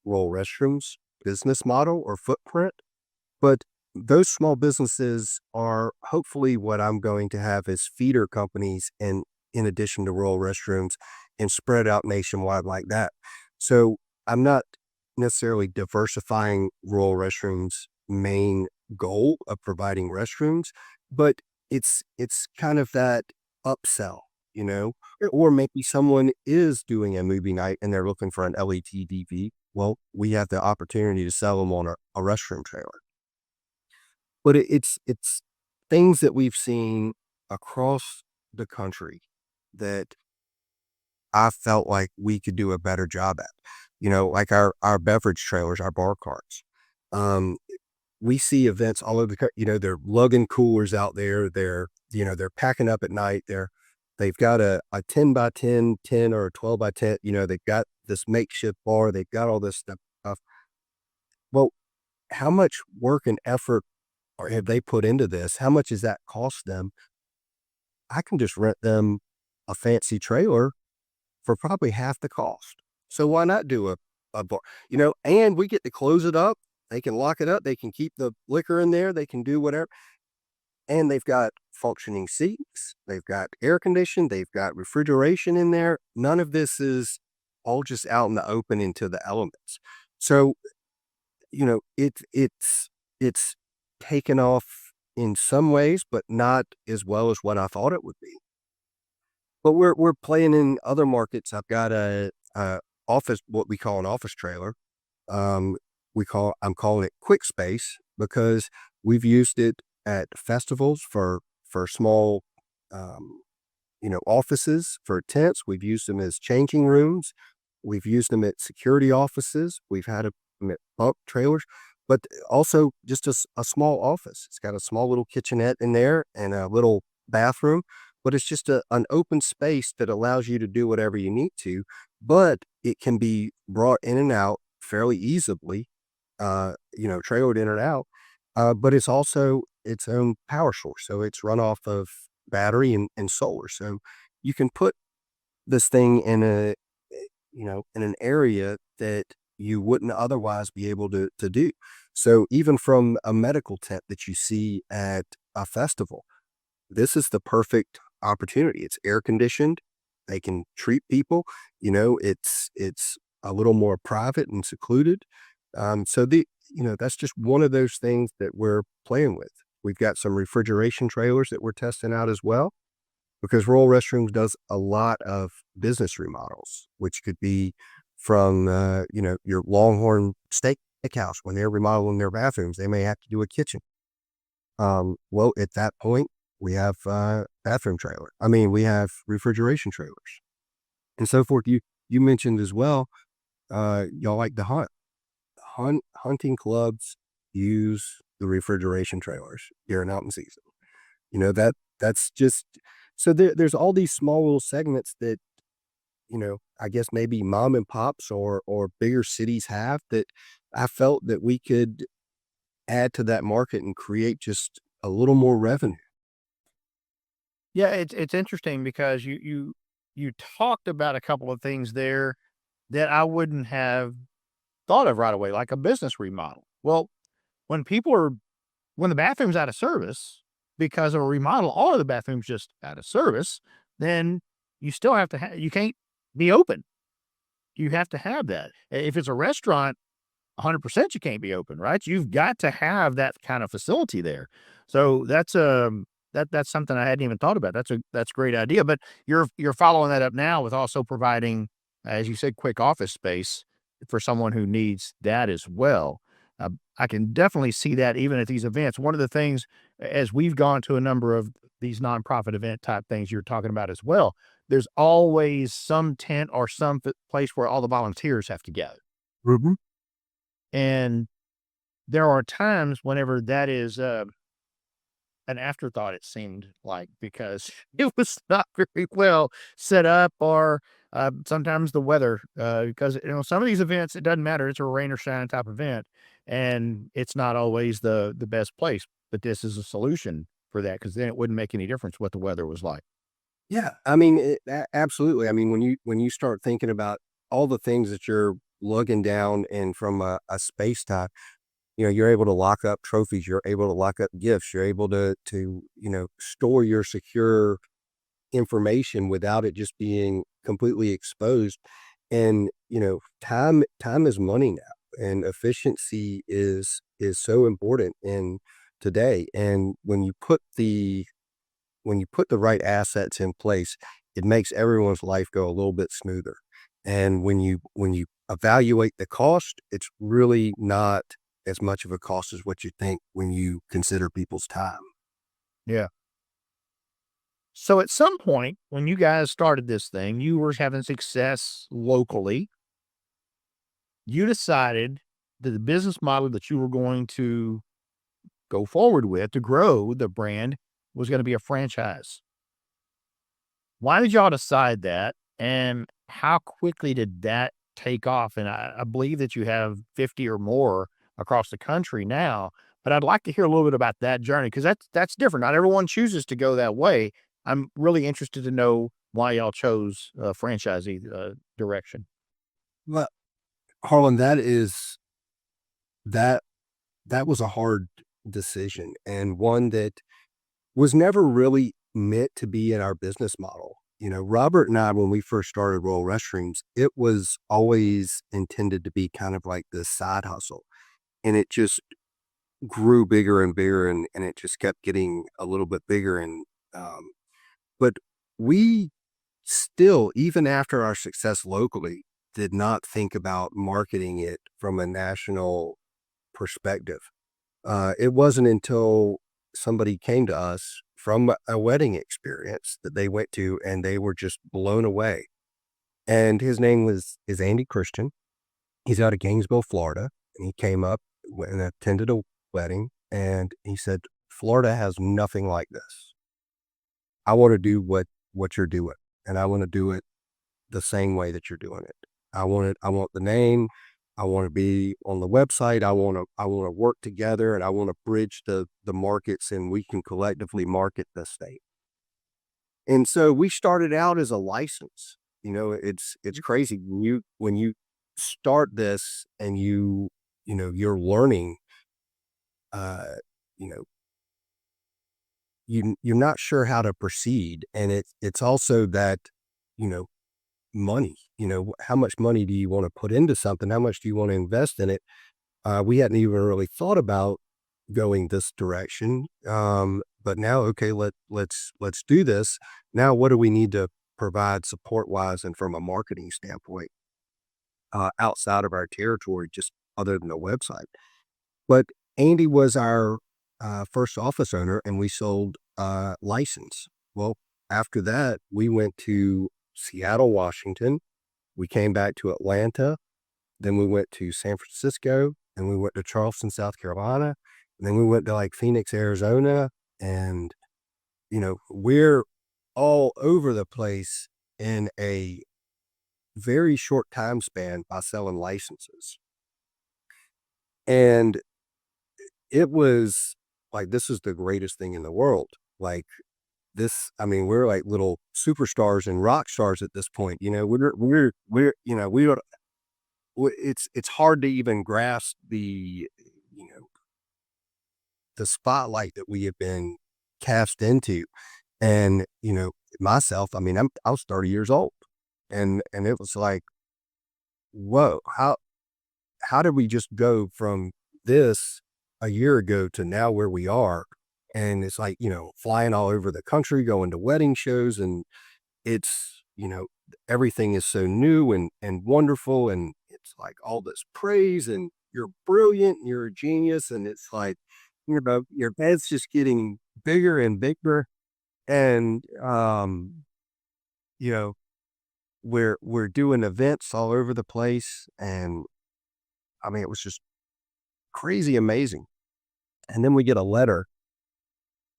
Royal Restrooms business model or footprint, but those small businesses are hopefully what I'm going to have as feeder companies in addition to Royal Restrooms and spread out nationwide like that. So I'm not necessarily diversifying Royal Restrooms' main goal of providing restrooms, but it's kind of that upsell, you know? Or maybe someone is doing a movie night and they're looking for an LED TV. Well, we have the opportunity to sell them on a restroom trailer. But it's things that we've seen across the country that I felt like we could do a better job at. Like our beverage trailers, our bar carts. Um, we see events all over they're lugging coolers out there. They're packing up at night. They've got a 10 by 10 10 or a 12 by 10, they've got this makeshift bar. They've got all this stuff. Well, how much work and effort or have they put into this? How much does that cost them? I can just rent them a fancy trailer for probably half the cost. So why not do a bar? And we get to close it up. They can lock it up. They can keep the liquor in there. They can do whatever. And they've got functioning seats. They've got air conditioning. They've got refrigeration in there. None of this is all just out in the open into the elements. So, it's taken off in some ways, but not as well as what I thought it would be. But we're playing in other markets. I've got a office, what we call an office trailer. Um, I'm calling it Quick Space because we've used it at festivals for small, um, offices for tents. We've used them as changing rooms. We've used them at security offices. We've had them at bunk trailers, but also just a small office. It's got a small little kitchenette in there and a little bathroom, but it's just an open space that allows you to do whatever you need to, but it can be brought in and out fairly easily, trailered in and out. But it's also its own power source. So it's run off of battery and solar. So you can put this thing in an area that you wouldn't otherwise be able to do. So even from a medical tent that you see at a festival, this is the perfect opportunity. It's air conditioned. They can treat people. It's a little more private and secluded. That's just one of those things that we're playing with. We've got some refrigeration trailers that we're testing out as well, because Royal Restrooms does a lot of business remodels, which could be from, your Longhorn Steakhouse. When they're remodeling their bathrooms, they may have to do a kitchen. Well, at that point, we have bathroom trailer. We have refrigeration trailers and so forth. You mentioned as well, y'all like to hunt. Hunting clubs use the refrigeration trailers during hunting season. That's just so there's all these small little segments that, I guess maybe mom and pops or bigger cities have that I felt that we could add to that market and create just a little more revenue. Yeah, it's interesting because you talked about a couple of things there that I wouldn't have thought of right away, like a business remodel. Well, when people are when the bathroom's out of service because of a remodel or the bathroom's just out of service, then you still have to you can't be open. You have to have that. If it's a restaurant, 100% you can't be open, right? You've got to have that kind of facility there. So that's something I hadn't even thought about. That's a great idea. But you're following that up now with also providing, as you said, quick office space for someone who needs that as well. I can definitely see that even at these events. One of the things, as we've gone to a number of these nonprofit event type things you're talking about as well, there's always some tent or some place where all the volunteers have to gather. Mhm. And there are times whenever that is an afterthought, it seemed like, because it was not very well set up, or sometimes the weather, because some of these events, it doesn't matter, it's a rain or shine type event, and it's not always the best place. But this is a solution for that, because then it wouldn't make any difference what the weather was like. Yeah, I mean, absolutely. I mean, when you start thinking about all the things that you're lugging down and from a space time, you're able to lock up trophies, you're able to lock up gifts, you're able to store your secure information without it just being completely exposed. And time is money now, and efficiency is so important in today. And when you put the right assets in place, it makes everyone's life go a little bit smoother. And when you evaluate the cost, it's really not as much of a cost as what you think when you consider people's time. Yeah. So at some point, when you guys started this thing, you were having success locally. You decided that the business model that you were going to go forward with to grow the brand was going to be a franchise. Why did y'all decide that? And how quickly did that take off? And I believe that you have 50 or more across the country now, but I'd like to hear a little bit about that journey because that's different. Not everyone chooses to go that way. I'm really interested to know why y'all chose a franchisee direction. Well, Harlan, that that was a hard decision, and one that was never really meant to be in our business model. Robert and I, when we first started Royal Restrooms, it was always intended to be kind of like this side hustle. And it just grew bigger and bigger, and it just kept getting a little bit bigger. But we still, even after our success locally, did not think about marketing it from a national perspective. It wasn't until somebody came to us from a wedding experience that they went to, and they were just blown away. And his name is Andy Christian. He's out of Gainesville, Florida, and he came up and attended a wedding, and he said, "Florida has nothing like this. I want to do what you're doing, and I want to do it the same way that you're doing it. I want the name. I want to be on the website. I want to work together, and I want to bridge the markets, and we can collectively market the state." And so we started out as a license. It's crazy when you start this, and you're learning, uh, you know, you're not sure how to proceed. And it's also that, you know, money, how much money do you want to put into something? How much do you want to invest in it? We hadn't even really thought about going this direction. But now, okay, let's do this. Now, what do we need to provide support wise and from a marketing standpoint, outside of our territory, just other than a website? But Andy was our first office owner, and we sold license. Well, after that, we went to Seattle, Washington. We came back to Atlanta. Then we went to San Francisco, and we went to Charleston, South Carolina, and then we went to like Phoenix, Arizona, and we're all over the place in a very short time span by selling licenses. And it was like, this is the greatest thing in the world. Like this, I mean, we're like little superstars and rock stars at this point. We are, it's hard to even grasp you know, the spotlight that we have been cast into. And, myself, I mean, I was 30 years old, and it was like, whoa, how did we just go from this a year ago to now where we are? And it's like, flying all over the country, going to wedding shows, and it's, everything is so new and wonderful, and it's like all this praise, and you're brilliant, and you're a genius, and it's like, your head's just getting bigger and bigger. And you know, we're doing events all over the place, and I mean, it was just crazy amazing. And then we get a letter.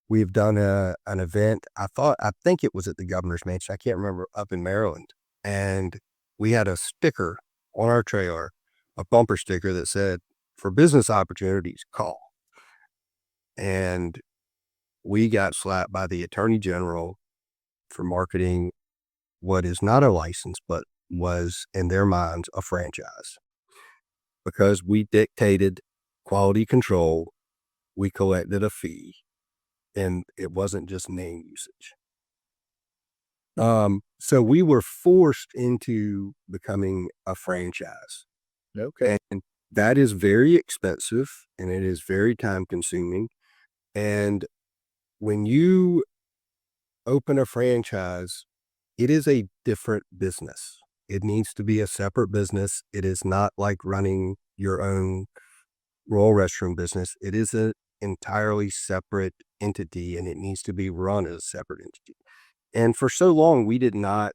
We've done an event. I think it was at the governor's mansion. I can't remember, up in Maryland. And we had a sticker on our trailer, a bumper sticker that said, "For business opportunities, call." And we got slapped by the attorney general for marketing what is not a license, but was in their minds a franchise. Because we dictated quality control, we collected a fee, and it wasn't just name usage. So we were forced into becoming a franchise. Okay. And that is very expensive and it is very time consuming. And when you open a franchise, it is a different business. It needs to be a separate business. It is not like running your own Royal Restroom business. It is an entirely separate entity and it needs to be run as a separate entity. And for so long, we did not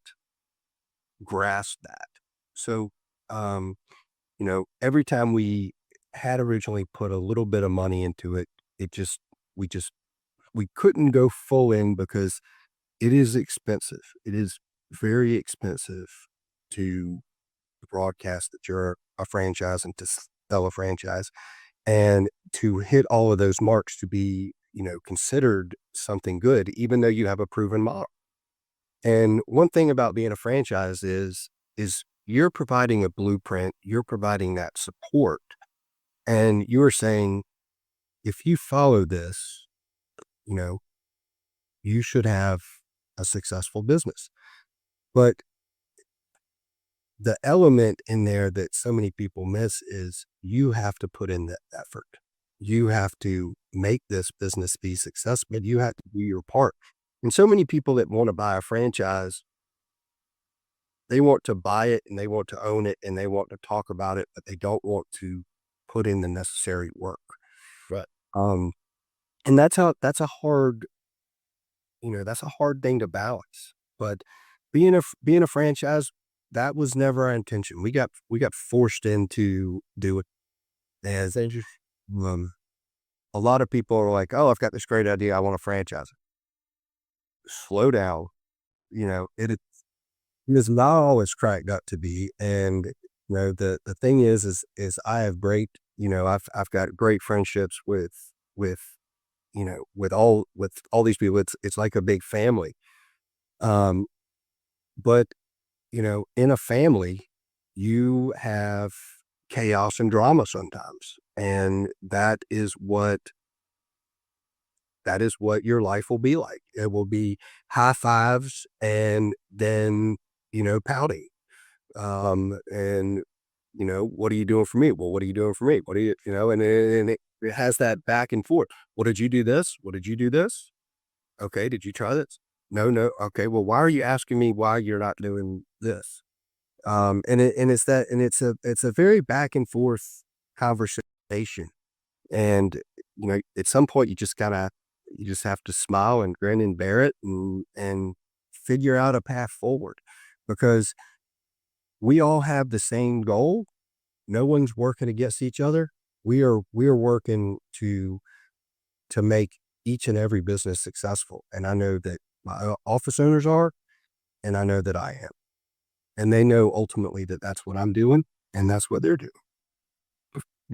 grasp that. So, um, every time we had originally put a little bit of money into it, it just, we just, we couldn't go full in because it is expensive. It is very expensive to broadcast that you're a franchise and to sell a franchise and to hit all of those marks to be, considered something good, even though you have a proven model. And one thing about being a franchise is you're providing a blueprint, you're providing that support, and you're saying, if you follow this, you know, you should have a successful business. But the element in there that so many people miss is you have to put in the effort. You have to make this business be successful. You have to do your part. And so many people that want to buy a franchise, they want to buy it and they want to own it and they want to talk about it, but they don't want to put in the necessary work. Right. And that's a hard, that's a hard thing to balance. But being a franchise, that was never our intention. We got forced into do it. As a lot of people are like, "Oh, I've got this great idea. I want to franchise it." Slow down. It is not always cracked up to be. And the thing is I have great, I've got great friendships with with all these people. It's like a big family. Um, but in a family, you have chaos and drama sometimes. And that is what your life will be like. It will be high fives and then, pouting. And what are you doing for me? Well, what are you doing for me? What are you, and it has that back and forth. Well, did you do this? What did you do this? Okay. Did you try this? No, no. Okay. Well, why are you asking me why you're not doing this? And it's a very back and forth conversation. And, at some point you just have to smile and grin and bear it and figure out a path forward because we all have the same goal. No one's working against each other. We are working to make each and every business successful. And I know that my office owners are, and I know that I am. And they know ultimately that that's what I'm doing and that's what they're doing.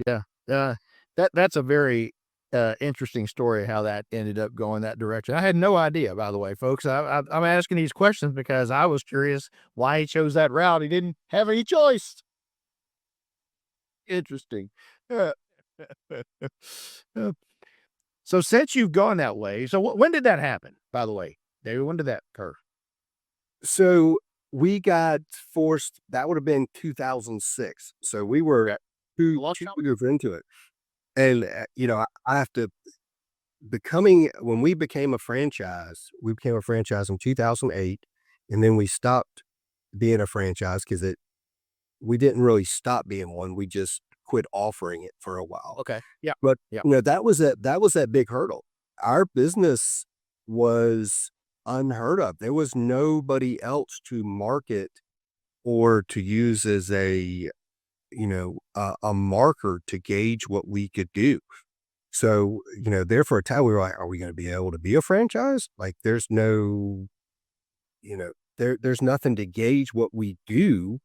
Yeah. That's a very interesting story how that ended up going that direction. I had no idea, by the way, folks. I'm asking these questions because I was curious why he chose that route. He didn't have any choice. Interesting. Uh, uh, so since you've gone that way, so when did that happen? By the way, David, when did that occur? So we got forced, that would have been 2006. So we were Okay. two years into it. And, I have to, when we became a franchise in 2008. And then we stopped being a franchise because we didn't really stop being one. We just quit offering it for a while. Okay. Yeah. But, Yeah. that was that big hurdle. Our business was unheard of. There was nobody else to market or to use as a marker to gauge what we could do. So, there for a time we were like, are we going to be able to be a franchise? Like there's no, there's nothing to gauge what we do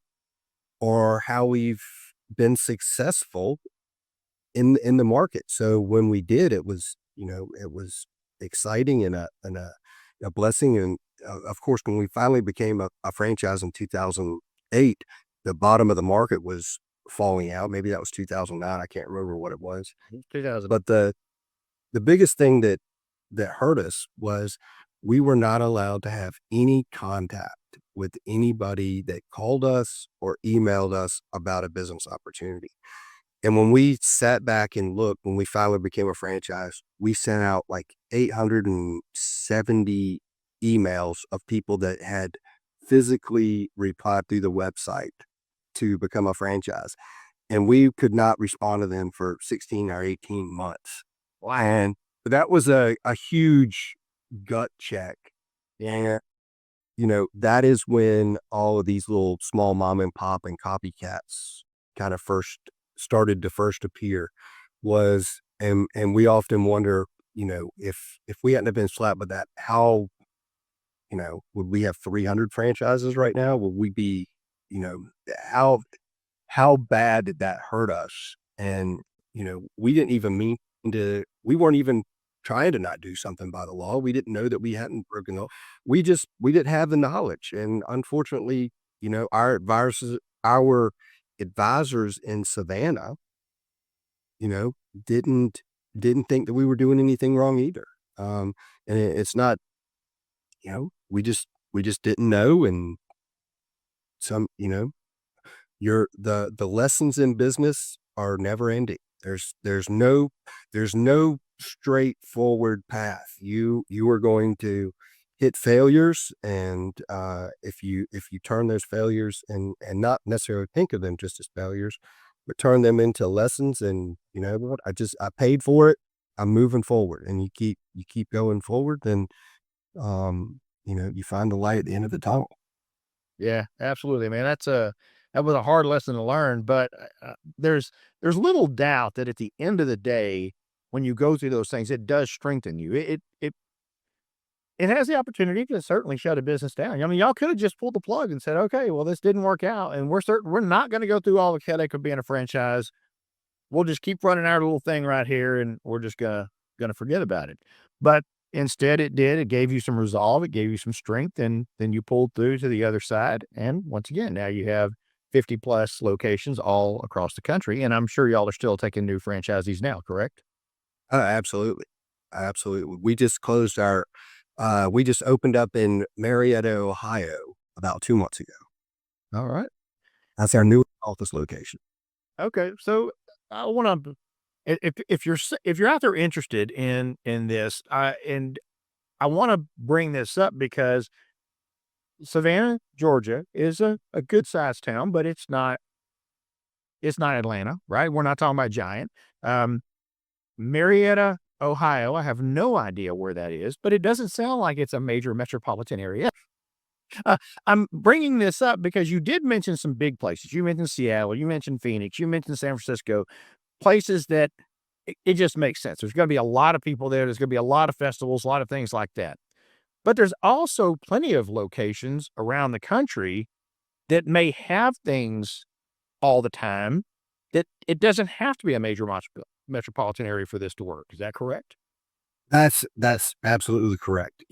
or how we've been successful in the market. So when we did, it was exciting and a blessing of course, when we finally became a franchise in 2008, the bottom of the market was falling out. Maybe that was 2009. I can't remember what it was. 2000. But the biggest thing that hurt us was we were not allowed to have any contact with anybody that called us or emailed us about a business opportunity. And when we sat back and looked, when we finally became a franchise, we sent out like 870 emails of people that had physically replied through the website to become a franchise. And we could not respond to them for 16 or 18 months. And that was a huge gut check. And, that is when all of these little small mom and pop and copycats kind of started to first appear was, and we often wonder, if we hadn't have been slapped with that, how, would we have 300 franchises right now? Would we be, you know, how how bad did that hurt us? And, we didn't even mean we weren't even trying to not do something by the law. We didn't know that we hadn't broken the law. We didn't have the knowledge. And unfortunately, our advisors in Savannah, you know, didn't didn't think that we were doing anything wrong either. And it's not, we just didn't know. And some, the lessons in business are never ending. There's no straightforward path. You are going to hit failures, and if you turn those failures and not necessarily think of them just as failures, but turn them into lessons, and you know what, I paid for it. I'm moving forward, and you keep going forward, then you find the light at the end of the tunnel. Yeah, absolutely, man. That was a hard lesson to learn, but there's little doubt that at the end of the day, when you go through those things, it does strengthen you. It has the opportunity to certainly shut a business down. I mean, y'all could have just pulled the plug and said, "Okay, well, this didn't work out, and we're not going to go through all the headache of being a franchise. We'll just keep running our little thing right here, and we're just gonna forget about it." But instead, it did. It gave you some resolve. It gave you some strength, and then you pulled through to the other side. And once again, now you have 50 plus locations all across the country, and I'm sure y'all are still taking new franchisees now, correct? Absolutely, absolutely. We just opened up in Marietta, Ohio, about 2 months ago. All right. That's our new office location. Okay. So I want to, if you're out there interested in this, and I want to bring this up because Savannah, Georgia is a good sized town, but it's not Atlanta, right? We're not talking about giant. Um, Marietta, Ohio, I have no idea where that is, but it doesn't sound like it's a major metropolitan area. Uh, I'm bringing this up because you did mention some big places. You mentioned Seattle, you mentioned Phoenix, you mentioned San Francisco, places that it just makes sense. There's going to be a lot of people there. There's going to be a lot of festivals, a lot of things like that. But there's also plenty of locations around the country that may have things all the time that it doesn't have to be a major metropolitan area for this to work. Is that correct? That's absolutely correct.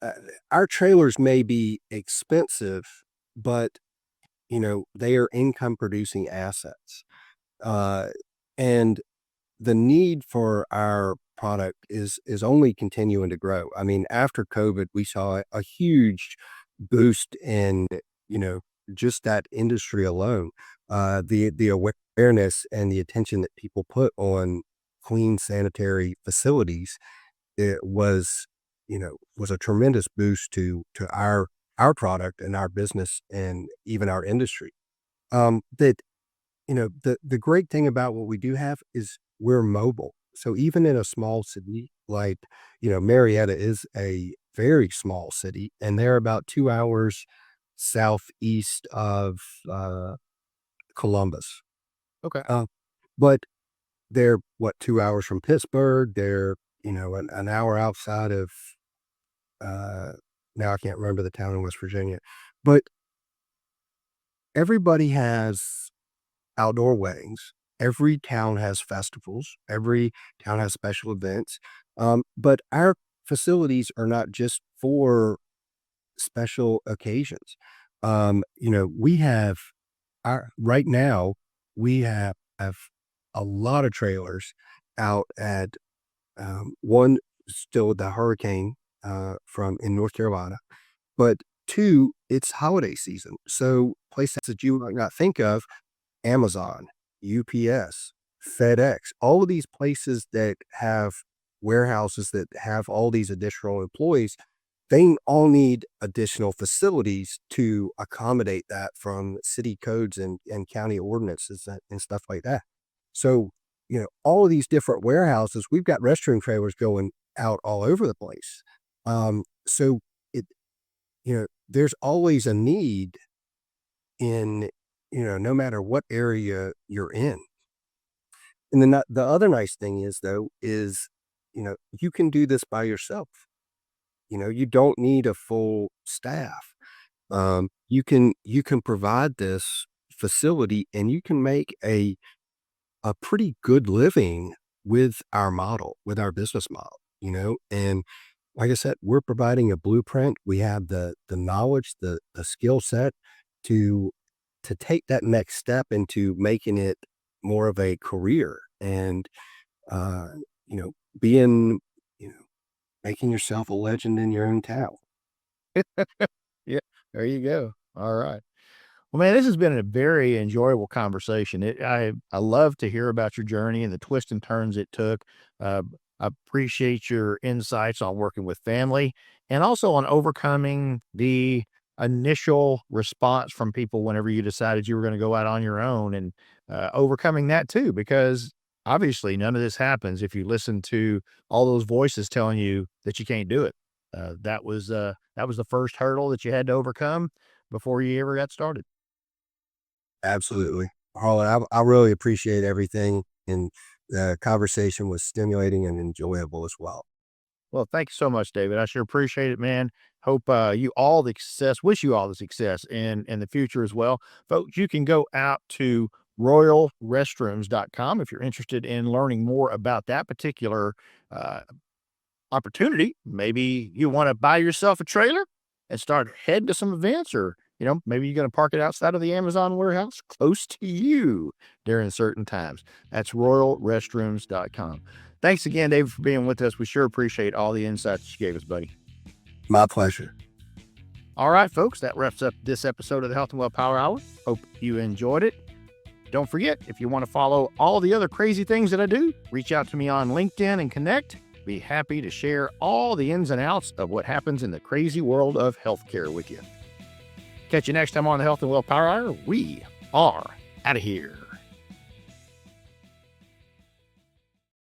Uh, our trailers may be expensive, but, they are income producing assets. Uh, and the need for our product is only continuing to grow. I mean, after COVID, we saw a huge boost in, you know, just that industry alone. The awareness and the attention that people put on clean sanitary facilities, it was a tremendous boost to our product and our business and even our industry. That the great thing about what we do have is we're mobile. So even in a small city like, Marietta is a very small city, and they're about 2 hours southeast of, Columbus. Okay. Uh, but they're, what, 2 hours from Pittsburgh. They're, an hour outside of, uh now I can't remember the town in West Virginia. But everybody has outdoor weddings. Every town has festivals. Every town has special events. But our facilities are not just for special occasions. We have right now, we have a lot of trailers out at one, still the hurricane from in North Carolina, but two, it's holiday season. So places that you might not think of, Amazon, UPS, FedEx, all of these places that have warehouses that have all these additional employees, they all need additional facilities to accommodate that from city codes and county ordinances and stuff like that. So, all of these different warehouses, we've got restroom trailers going out all over the place. So it, there's always a need in, no matter what area you're in. And then the other nice thing is though, is, you can do this by yourself. You don't need a full staff. You can provide this facility and you can make a pretty good living with our model, with our business model, and like I said, we're providing a blueprint. We have the knowledge, the skill set to take that next step into making it more of a career and, uh, being, making yourself a legend in your own town. Yeah, there you go. All right. Well, man, this has been a very enjoyable conversation. I love to hear about your journey and the twists and turns it took. Uh, I appreciate your insights on working with family and also on overcoming the initial response from people whenever you decided you were going to go out on your own and overcoming that too, because obviously none of this happens if you listen to all those voices telling you that you can't do it. That was the first hurdle that you had to overcome before you ever got started. Absolutely. Harlan, I really appreciate everything, and the conversation was stimulating and enjoyable as well. Well, thank you so much, David. I sure appreciate it, man. Hope you all the success. Wish you all the success in the future as well, folks. You can go out to royalrestrooms.com if you're interested in learning more about that particular uh, opportunity. Maybe you want to buy yourself a trailer and start heading to some events, or maybe you're going to park it outside of the Amazon warehouse close to you during certain times. That's royalrestrooms.com. Thanks again, Dave, for being with us. We sure appreciate all the insights you gave us, buddy. My pleasure. All right, folks, that wraps up this episode of the Health and Well Power Hour. Hope you enjoyed it. Don't forget, if you want to follow all the other crazy things that I do, reach out to me on LinkedIn and connect. Be happy to share all the ins and outs of what happens in the crazy world of healthcare with you. Catch you next time on the Health and Well Power Hour. We are out of here.